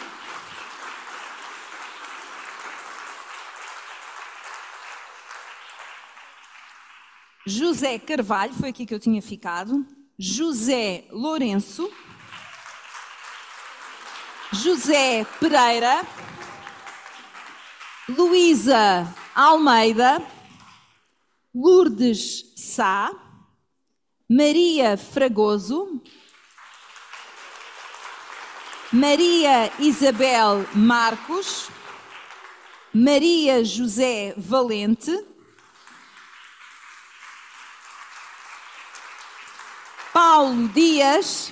Speaker 1: foi aqui que eu tinha ficado, José Lourenço, José Pereira, Luísa Almeida, Lourdes Sá, Maria Fragoso, Maria Isabel Marcos, Maria José Valente, Paulo Dias,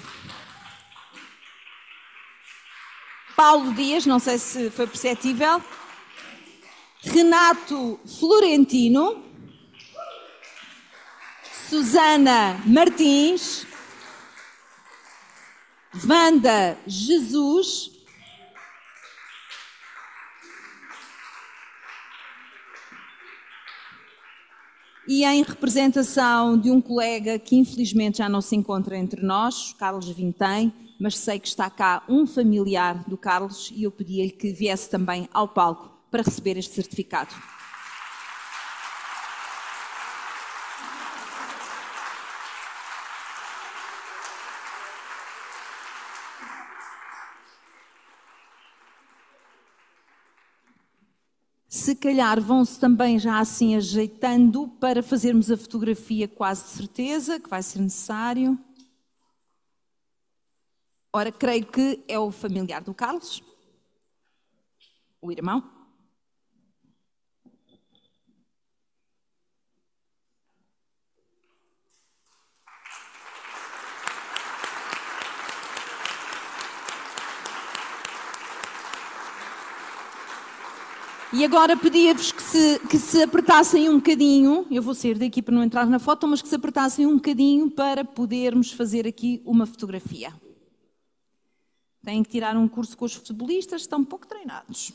Speaker 1: não sei se foi perceptível, Renato Florentino, Susana Martins, Wanda Jesus, e em representação de um colega que infelizmente já não se encontra entre nós, Carlos Vintém, mas sei que está cá um familiar do Carlos e eu pedi-lhe que viesse também ao palco para receber este certificado. Se calhar vão-se também já assim ajeitando para fazermos a fotografia, quase de certeza que vai ser necessário. Ora, creio que é o familiar do Carlos, o irmão. E agora pedia-vos que se apertassem um bocadinho, eu vou sair daqui para não entrar na foto, mas que se apertassem um bocadinho para podermos fazer aqui uma fotografia. Têm que tirar um curso com os futebolistas, estão um pouco treinados.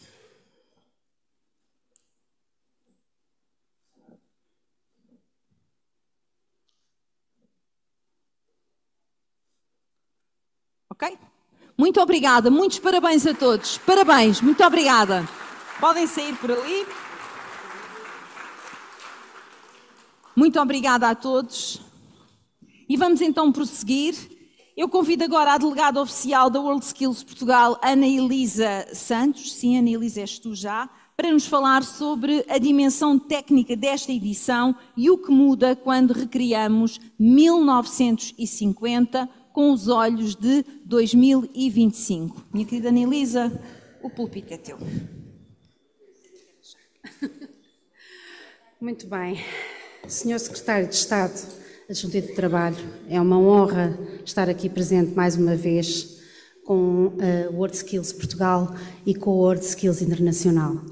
Speaker 1: Ok? Muito obrigada, muitos parabéns a todos. Parabéns, muito obrigada. Podem sair por ali. Muito obrigada a todos. E vamos então prosseguir. Eu convido agora a delegada oficial da World Skills Portugal, Ana Elisa Santos, sim, Ana Elisa, és tu já, para nos falar sobre a dimensão técnica desta edição e o que muda quando recriamos 1950 com os olhos de 2025. Minha querida Ana Elisa, o púlpito é teu.
Speaker 16: Muito bem. Senhor Secretário de Estado Adjunto de Trabalho, é uma honra estar aqui presente mais uma vez com a World Skills Portugal e com a World Skills Internacional.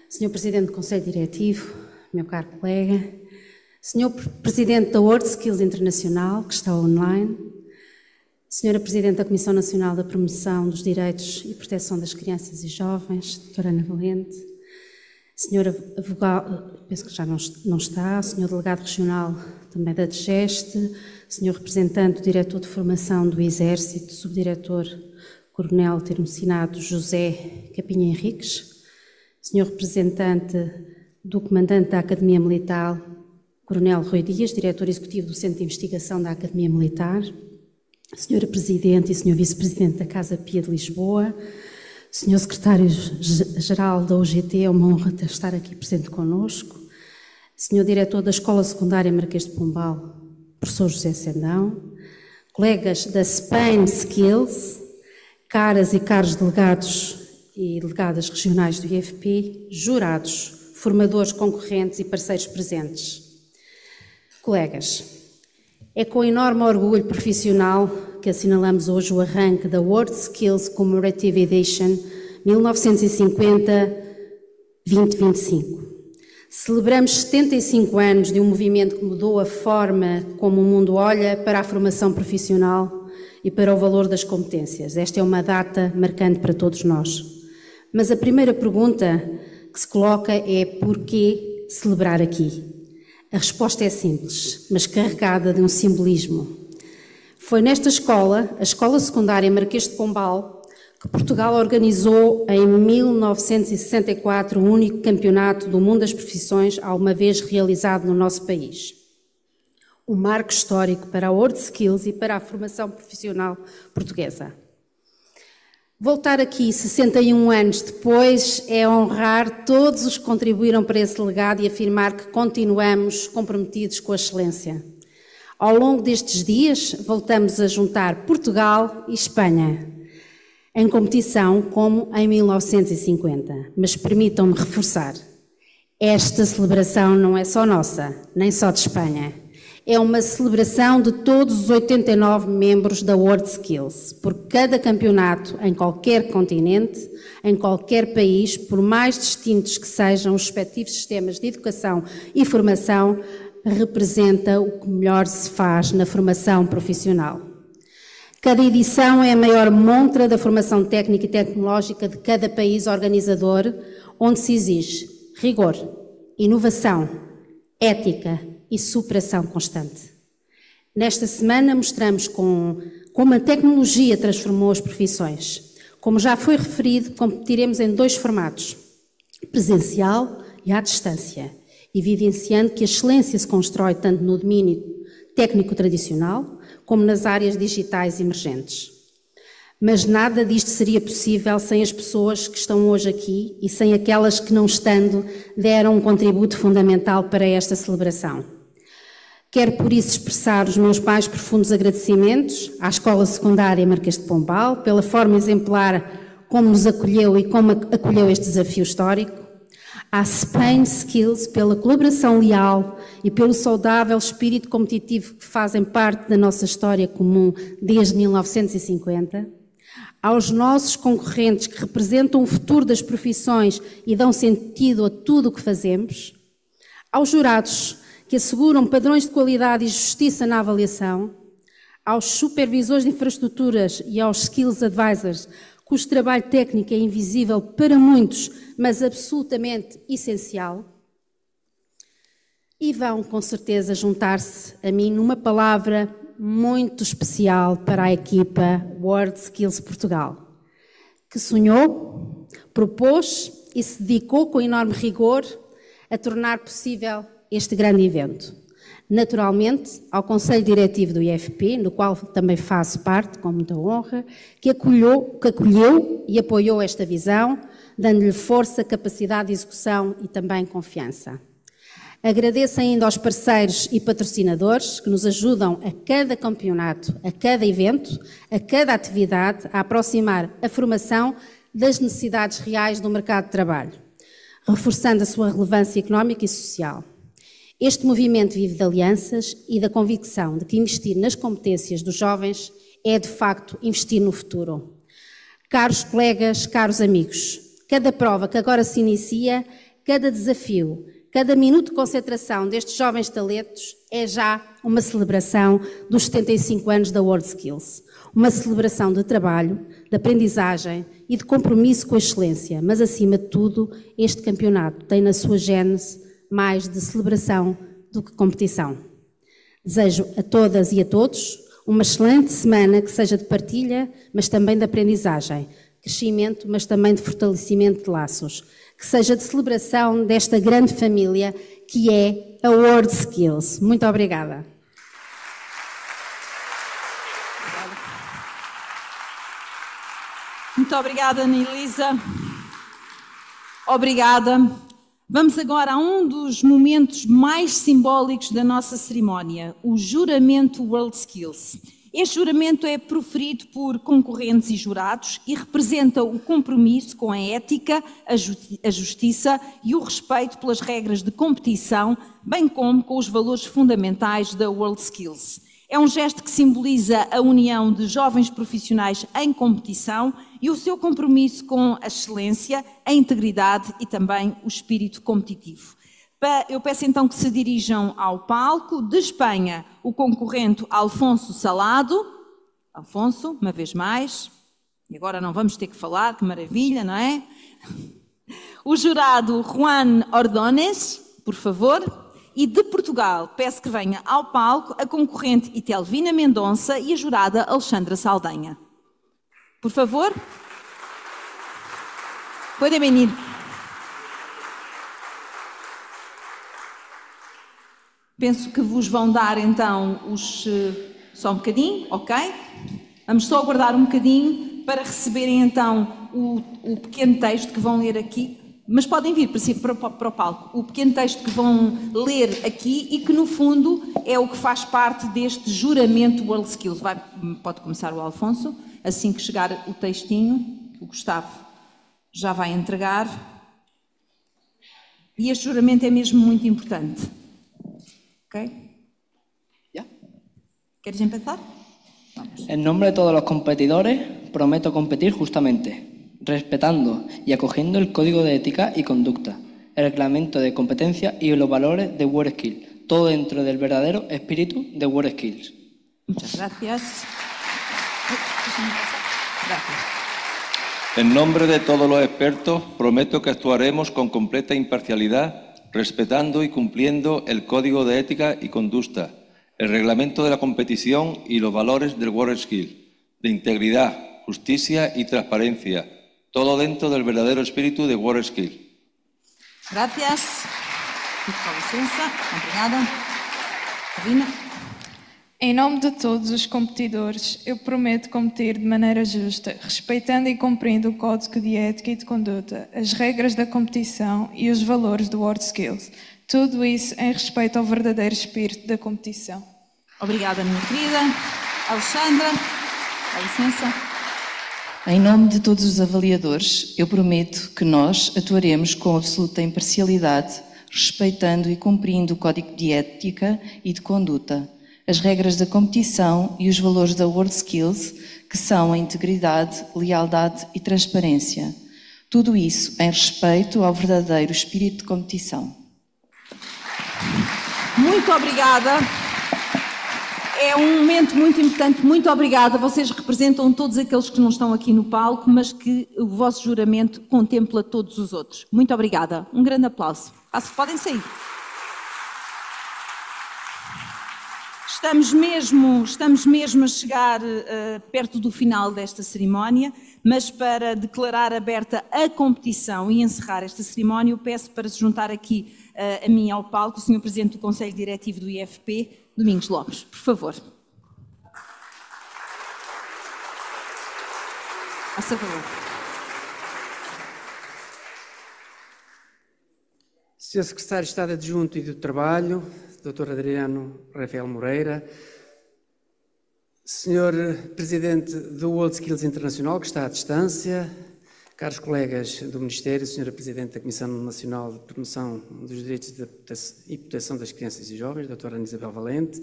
Speaker 16: Senhor Presidente do Conselho Diretivo, meu caro colega, Senhor Presidente da WorldSkills Internacional, que está online, Senhora Presidente da Comissão Nacional da Promoção dos Direitos e Proteção das Crianças e Jovens, Doutora Ana Valente, Senhora Advogado, penso que já não está, Senhor Delegado Regional também da DGEST, Senhor Representante do Diretor de Formação do Exército, Subdiretor Coronel Termocinado José Capinha Henriques, Senhor Representante do Comandante da Academia Militar, Coronel Rui Dias, Diretor Executivo do Centro de Investigação da Academia Militar, Senhora Presidente e Senhor Vice-Presidente da Casa Pia de Lisboa, Senhor Secretário-Geral da UGT, é uma honra estar aqui presente connosco, Senhor Diretor da Escola Secundária Marquês de Pombal, Professor José Sendão, colegas da Spain Skills, caras e caros delegados e delegadas regionais do IFP, jurados, formadores, concorrentes e parceiros presentes. Colegas, é com enorme orgulho profissional que assinalamos hoje o arranque da WorldSkills Commemorative Edition 1950-2025. Celebramos 75 anos de um movimento que mudou a forma como o mundo olha para a formação profissional e para o valor das competências. Esta é uma data marcante para todos nós. Mas a primeira pergunta que se coloca é: porquê celebrar aqui? A resposta é simples, mas carregada de um simbolismo. Foi nesta escola, a Escola Secundária Marquês de Pombal, que Portugal organizou em 1964 o único campeonato do mundo das profissões alguma vez realizado no nosso país. Um marco histórico para a WorldSkills e para a formação profissional portuguesa. Voltar aqui 61 anos depois é honrar todos os que contribuíram para esse legado e afirmar que continuamos comprometidos com a excelência. Ao longo destes dias, voltamos a juntar Portugal e Espanha em competição como em 1950. Mas permitam-me reforçar, esta celebração não é só nossa, nem só de Espanha. É uma celebração de todos os 89 membros da WorldSkills, porque cada campeonato, em qualquer continente, em qualquer país, por mais distintos que sejam os respectivos sistemas de educação e formação, representa o que melhor se faz na formação profissional. Cada edição é a maior montra da formação técnica e tecnológica de cada país organizador, onde se exige rigor, inovação, ética e superação constante. Nesta semana mostramos como a tecnologia transformou as profissões. Como já foi referido, competiremos em 2 formatos, presencial e à distância, evidenciando que a excelência se constrói tanto no domínio técnico tradicional como nas áreas digitais emergentes. Mas nada disto seria possível sem as pessoas que estão hoje aqui e sem aquelas que, não estando, deram um contributo fundamental para esta celebração. Quero, por isso, expressar os meus mais profundos agradecimentos à Escola Secundária Marquês de Pombal pela forma exemplar como nos acolheu e como acolheu este desafio histórico, à Spain Skills pela colaboração leal e pelo saudável espírito competitivo que fazem parte da nossa história comum desde 1950, aos nossos concorrentes que representam o futuro das profissões e dão sentido a tudo o que fazemos, aos jurados que asseguram padrões de qualidade e justiça na avaliação, aos supervisores de infraestruturas e aos Skills Advisors, cujo trabalho técnico é invisível para muitos, mas absolutamente essencial, e vão, com certeza, juntar-se a mim numa palavra muito especial para a equipa WorldSkills Portugal, que sonhou, propôs e se dedicou com enorme rigor a tornar possível este grande evento. Naturalmente, ao Conselho Diretivo do IFP, no qual também faço parte, com muita honra, que acolheu e apoiou esta visão, dando-lhe força, capacidade de execução e também confiança. Agradeço ainda aos parceiros e patrocinadores que nos ajudam a cada campeonato, a cada evento, a cada atividade, a aproximar a formação das necessidades reais do mercado de trabalho, reforçando a sua relevância económica e social. Este movimento vive de alianças e da convicção de que investir nas competências dos jovens é, de facto, investir no futuro. Caros colegas, caros amigos, cada prova que agora se inicia, cada desafio, Cada minuto de concentração destes jovens talentos é já uma celebração dos 75 anos da WorldSkills. Uma celebração de trabalho, de aprendizagem e de compromisso com a excelência. Mas, acima de tudo, este campeonato tem na sua gênese mais de celebração do que competição. Desejo a todas e a todos uma excelente semana que seja de partilha, mas também de aprendizagem, crescimento, mas também de fortalecimento de laços, que seja de celebração desta grande família que é a WorldSkills. Muito obrigada.
Speaker 1: Muito obrigada, Ana Elisa. Obrigada. Vamos agora a um dos momentos mais simbólicos da nossa cerimónia, o juramento WorldSkills. Este juramento é proferido por concorrentes e jurados e representa o compromisso com a ética, a justiça e o respeito pelas regras de competição, bem como com os valores fundamentais da WorldSkills. É um gesto que simboliza a união de jovens profissionais em competição e o seu compromisso com a excelência, a integridade e também o espírito competitivo. Eu peço então que se dirijam ao palco. De Espanha, o concorrente Alfonso Salado. Alfonso, uma vez mais. E agora não vamos ter que falar, que maravilha, não é? O jurado Juan Ordóñez, por favor. E de Portugal, peço que venha ao palco a concorrente Itelvina Mendonça e a jurada Alexandra Saldanha. Por favor. Podem venir. Penso que vos vão dar então só um bocadinho, ok? Vamos só aguardar um bocadinho para receberem então o pequeno texto que vão ler aqui. Mas podem vir para o palco. O pequeno texto que vão ler aqui e que, no fundo, é o que faz parte deste juramento WorldSkills. Pode começar o Alfonso. Assim que chegar o textinho, o Gustavo já vai entregar. E este juramento é mesmo muito importante. Ok?
Speaker 11: Yeah.
Speaker 1: ¿Queres empezar?
Speaker 11: Vamos. En nombre de todos los competidores, prometo competir justamente, respetando y acogiendo el código de ética y conducta, el reglamento de competencia y los valores de WorldSkills, todo dentro del verdadero espíritu de WorldSkills.
Speaker 1: Muchas gracias. Gracias.
Speaker 17: En nombre de todos los expertos, prometo que actuaremos con completa imparcialidad, respetando y cumpliendo el código de ética y conducta, el reglamento de la competición y los valores del WorldSkills, de integridad, justicia y transparencia, todo dentro del verdadero espíritu de WorldSkills.
Speaker 1: Gracias. Obrigada. Carolina.
Speaker 18: Em nome de todos os competidores, eu prometo competir de maneira justa, respeitando e cumprindo o código de ética e de conduta, as regras da competição e os valores do WorldSkills. Tudo isso em respeito ao verdadeiro espírito da competição.
Speaker 1: Obrigada, minha querida. Alexandra, com licença.
Speaker 12: Em nome de todos os avaliadores, eu prometo que nós atuaremos com absoluta imparcialidade, respeitando e cumprindo o código de ética e de conduta, as regras da competição e os valores da WorldSkills, que são a integridade, lealdade e transparência. Tudo isso em respeito ao verdadeiro espírito de competição.
Speaker 1: Muito obrigada. É um momento muito importante. Muito obrigada. Vocês representam todos aqueles que não estão aqui no palco, mas que o vosso juramento contempla todos os outros. Muito obrigada. Um grande aplauso. Podem sair. Estamos mesmo a chegar perto do final desta cerimónia, mas para declarar aberta a competição e encerrar esta cerimónia, eu peço para se juntar aqui a mim ao palco o Sr. Presidente do Conselho Diretivo do IFP, Domingos Lopes, por favor. Faça favor.
Speaker 19: Sr. Secretário de Estado Adjunto e do Trabalho, Dr. Adriano Rafael Moreira, Sr. Presidente do WorldSkills Internacional, que está à distância, caros colegas do Ministério, Sra. Presidente da Comissão Nacional de Promoção dos Direitos e Proteção das Crianças e Jovens, Dra. Ana Isabel Valente,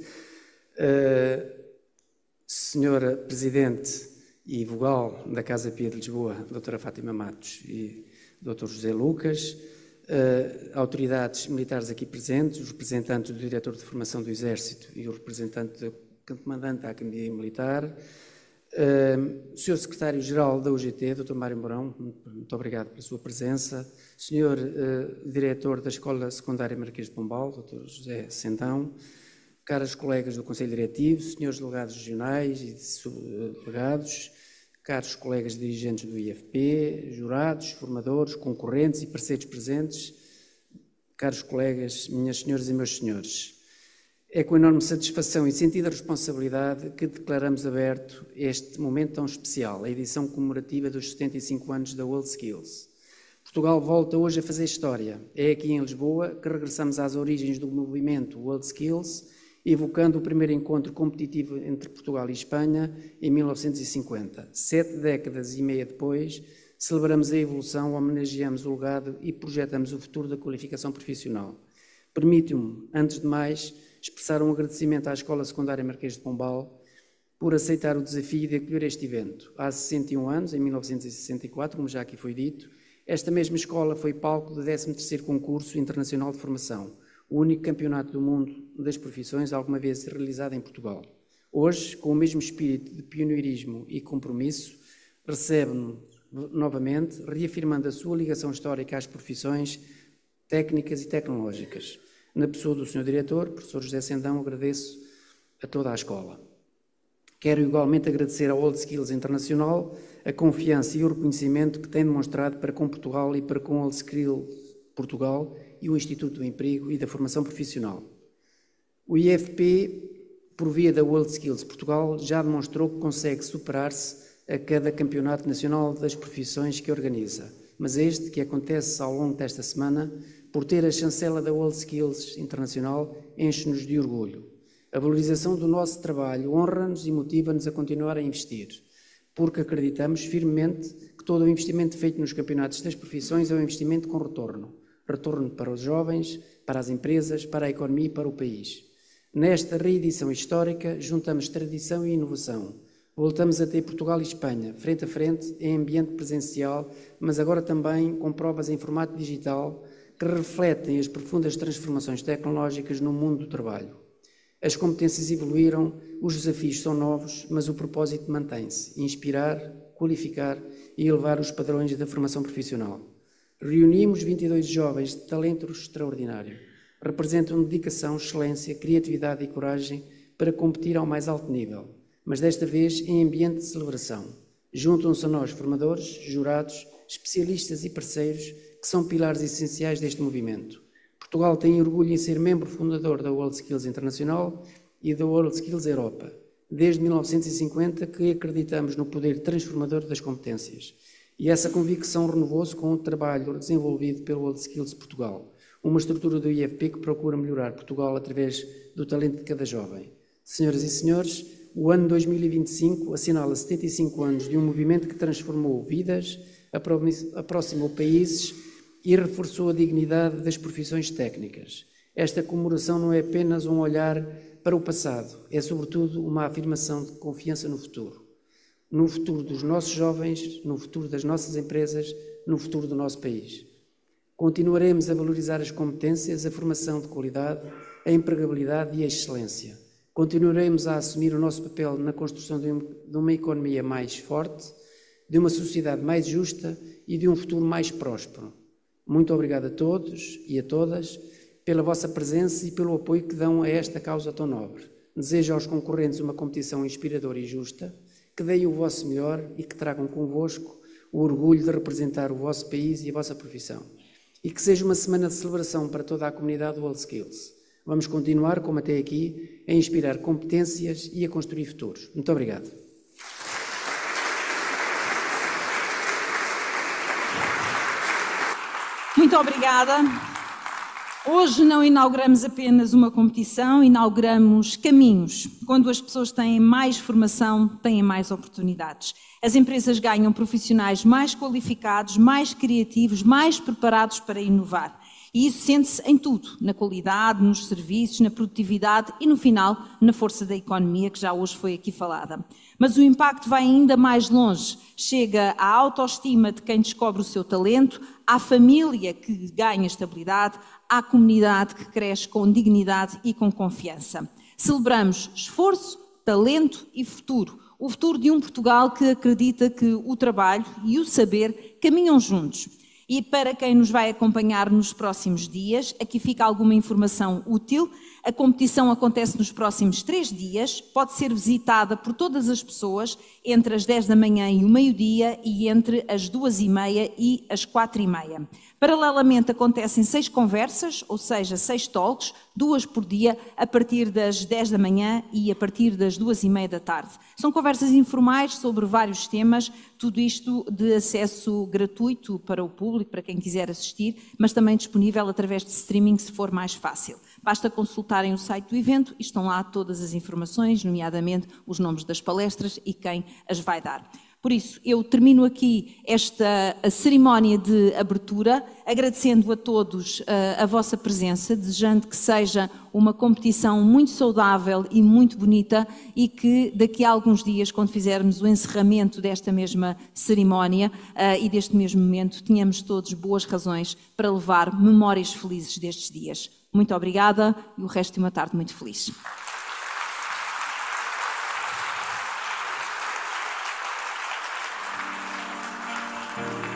Speaker 19: Sra. Presidente e Vogal da Casa Pia de Lisboa, Dra. Fátima Matos e Dr. José Lucas, autoridades militares aqui presentes, os representantes do Diretor de Formação do Exército e o representante do Comandante da Academia Militar, o Sr. Secretário-Geral da UGT, Dr. Mário Mourão, muito obrigado pela sua presença, Sr. Diretor da Escola Secundária Marquês de Pombal, Dr. José Sendão, caros colegas do Conselho Diretivo, senhores delegados regionais e subdelegados, caros colegas dirigentes do IFP, jurados, formadores, concorrentes e parceiros presentes, caros colegas, minhas senhoras e meus senhores, é com enorme satisfação e sentido de responsabilidade que declaramos aberto este momento tão especial, a edição comemorativa dos 75 anos da WorldSkills. Portugal volta hoje a fazer história. É aqui em Lisboa que regressamos às origens do movimento WorldSkills, evocando o primeiro encontro competitivo entre Portugal e Espanha em 1950. 7 décadas e meia depois, celebramos a evolução, homenageamos o legado e projetamos o futuro da qualificação profissional. Permite-me, antes de mais, expressar um agradecimento à Escola Secundária Marquês de Pombal por aceitar o desafio de acolher este evento. Há 61 anos, em 1964, como já aqui foi dito, esta mesma escola foi palco do 13º Concurso Internacional de Formação, o único campeonato do mundo das profissões alguma vez realizado em Portugal. Hoje, com o mesmo espírito de pioneirismo e compromisso, recebe-nos novamente, reafirmando a sua ligação histórica às profissões técnicas e tecnológicas. Na pessoa do Sr. Diretor, professor José Sendão, agradeço a toda a escola. Quero igualmente agradecer à WorldSkills Internacional a confiança e o reconhecimento que tem demonstrado para com Portugal e para com a WorldSkills Portugal e o Instituto do Emprego e da Formação Profissional. O IFP, por via da WorldSkills Portugal, já demonstrou que consegue superar-se a cada campeonato nacional das profissões que organiza, mas este, que acontece ao longo desta semana, por ter a chancela da WorldSkills Internacional, enche-nos de orgulho. A valorização do nosso trabalho honra-nos e motiva-nos a continuar a investir, porque acreditamos firmemente que todo o investimento feito nos campeonatos das profissões é um investimento com retorno. Retorno para os jovens, para as empresas, para a economia e para o país. Nesta reedição histórica, juntamos tradição e inovação. Voltamos a ter Portugal e Espanha, frente a frente, em ambiente presencial, mas agora também com provas em formato digital, que refletem as profundas transformações tecnológicas no mundo do trabalho. As competências evoluíram, os desafios são novos, mas o propósito mantém-se: inspirar, qualificar e elevar os padrões da formação profissional. Reunimos 22 jovens de talento extraordinário. Representam dedicação, excelência, criatividade e coragem para competir ao mais alto nível, mas desta vez em ambiente de celebração. Juntam-se a nós formadores, jurados, especialistas e parceiros que são pilares essenciais deste movimento. Portugal tem orgulho em ser membro fundador da WorldSkills Internacional e da WorldSkills Europa. Desde 1950 que acreditamos no poder transformador das competências. E essa convicção renovou-se com o trabalho desenvolvido pelo WorldSkills Portugal, uma estrutura do IFP que procura melhorar Portugal através do talento de cada jovem. Senhoras e senhores, o ano 2025 assinala 75 anos de um movimento que transformou vidas, aproximou países e reforçou a dignidade das profissões técnicas. Esta comemoração não é apenas um olhar para o passado, é sobretudo uma afirmação de confiança no futuro. No futuro dos nossos jovens, no futuro das nossas empresas, no futuro do nosso país. Continuaremos a valorizar as competências, a formação de qualidade, a empregabilidade e a excelência. Continuaremos a assumir o nosso papel na construção de uma economia mais forte, de uma sociedade mais justa e de um futuro mais próspero. Muito obrigado a todos e a todas pela vossa presença e pelo apoio que dão a esta causa tão nobre. Desejo aos concorrentes uma competição inspiradora e justa, que deem o vosso melhor e que tragam convosco o orgulho de representar o vosso país e a vossa profissão. E que seja uma semana de celebração para toda a comunidade do WorldSkills. Vamos continuar, como até aqui, a inspirar competências e a construir futuros. Muito obrigado.
Speaker 1: Muito obrigada. Hoje não inauguramos apenas uma competição, inauguramos caminhos. Quando as pessoas têm mais formação, têm mais oportunidades. As empresas ganham profissionais mais qualificados, mais criativos, mais preparados para inovar. E isso sente-se em tudo, na qualidade, nos serviços, na produtividade e, no final, na força da economia, que já hoje foi aqui falada. Mas o impacto vai ainda mais longe. Chega à autoestima de quem descobre o seu talento, à família que ganha estabilidade, à comunidade que cresce com dignidade e com confiança. Celebramos esforço, talento e futuro. O futuro de um Portugal que acredita que o trabalho e o saber caminham juntos. E para quem nos vai acompanhar nos próximos dias, aqui fica alguma informação útil. A competição acontece nos próximos 3 dias, pode ser visitada por todas as pessoas entre as 10 da manhã e o meio-dia e entre as 2h30 e as 4h30. Paralelamente acontecem 6 conversas, ou seja, 6 talks, 2 por dia, a partir das 10 da manhã e a partir das 2h30 da tarde. São conversas informais sobre vários temas, tudo isto de acesso gratuito para o público, para quem quiser assistir, mas também disponível através de streaming, se for mais fácil. Basta consultarem o site do evento e estão lá todas as informações, nomeadamente os nomes das palestras e quem as vai dar. Por isso, eu termino aqui esta cerimónia de abertura, agradecendo a todos a vossa presença, desejando que seja uma competição muito saudável e muito bonita e que daqui a alguns dias, quando fizermos o encerramento desta mesma cerimónia e deste mesmo momento, tenhamos todos boas razões para levar memórias felizes destes dias. Muito obrigada e o resto de uma tarde muito feliz.
Speaker 3: Thank you.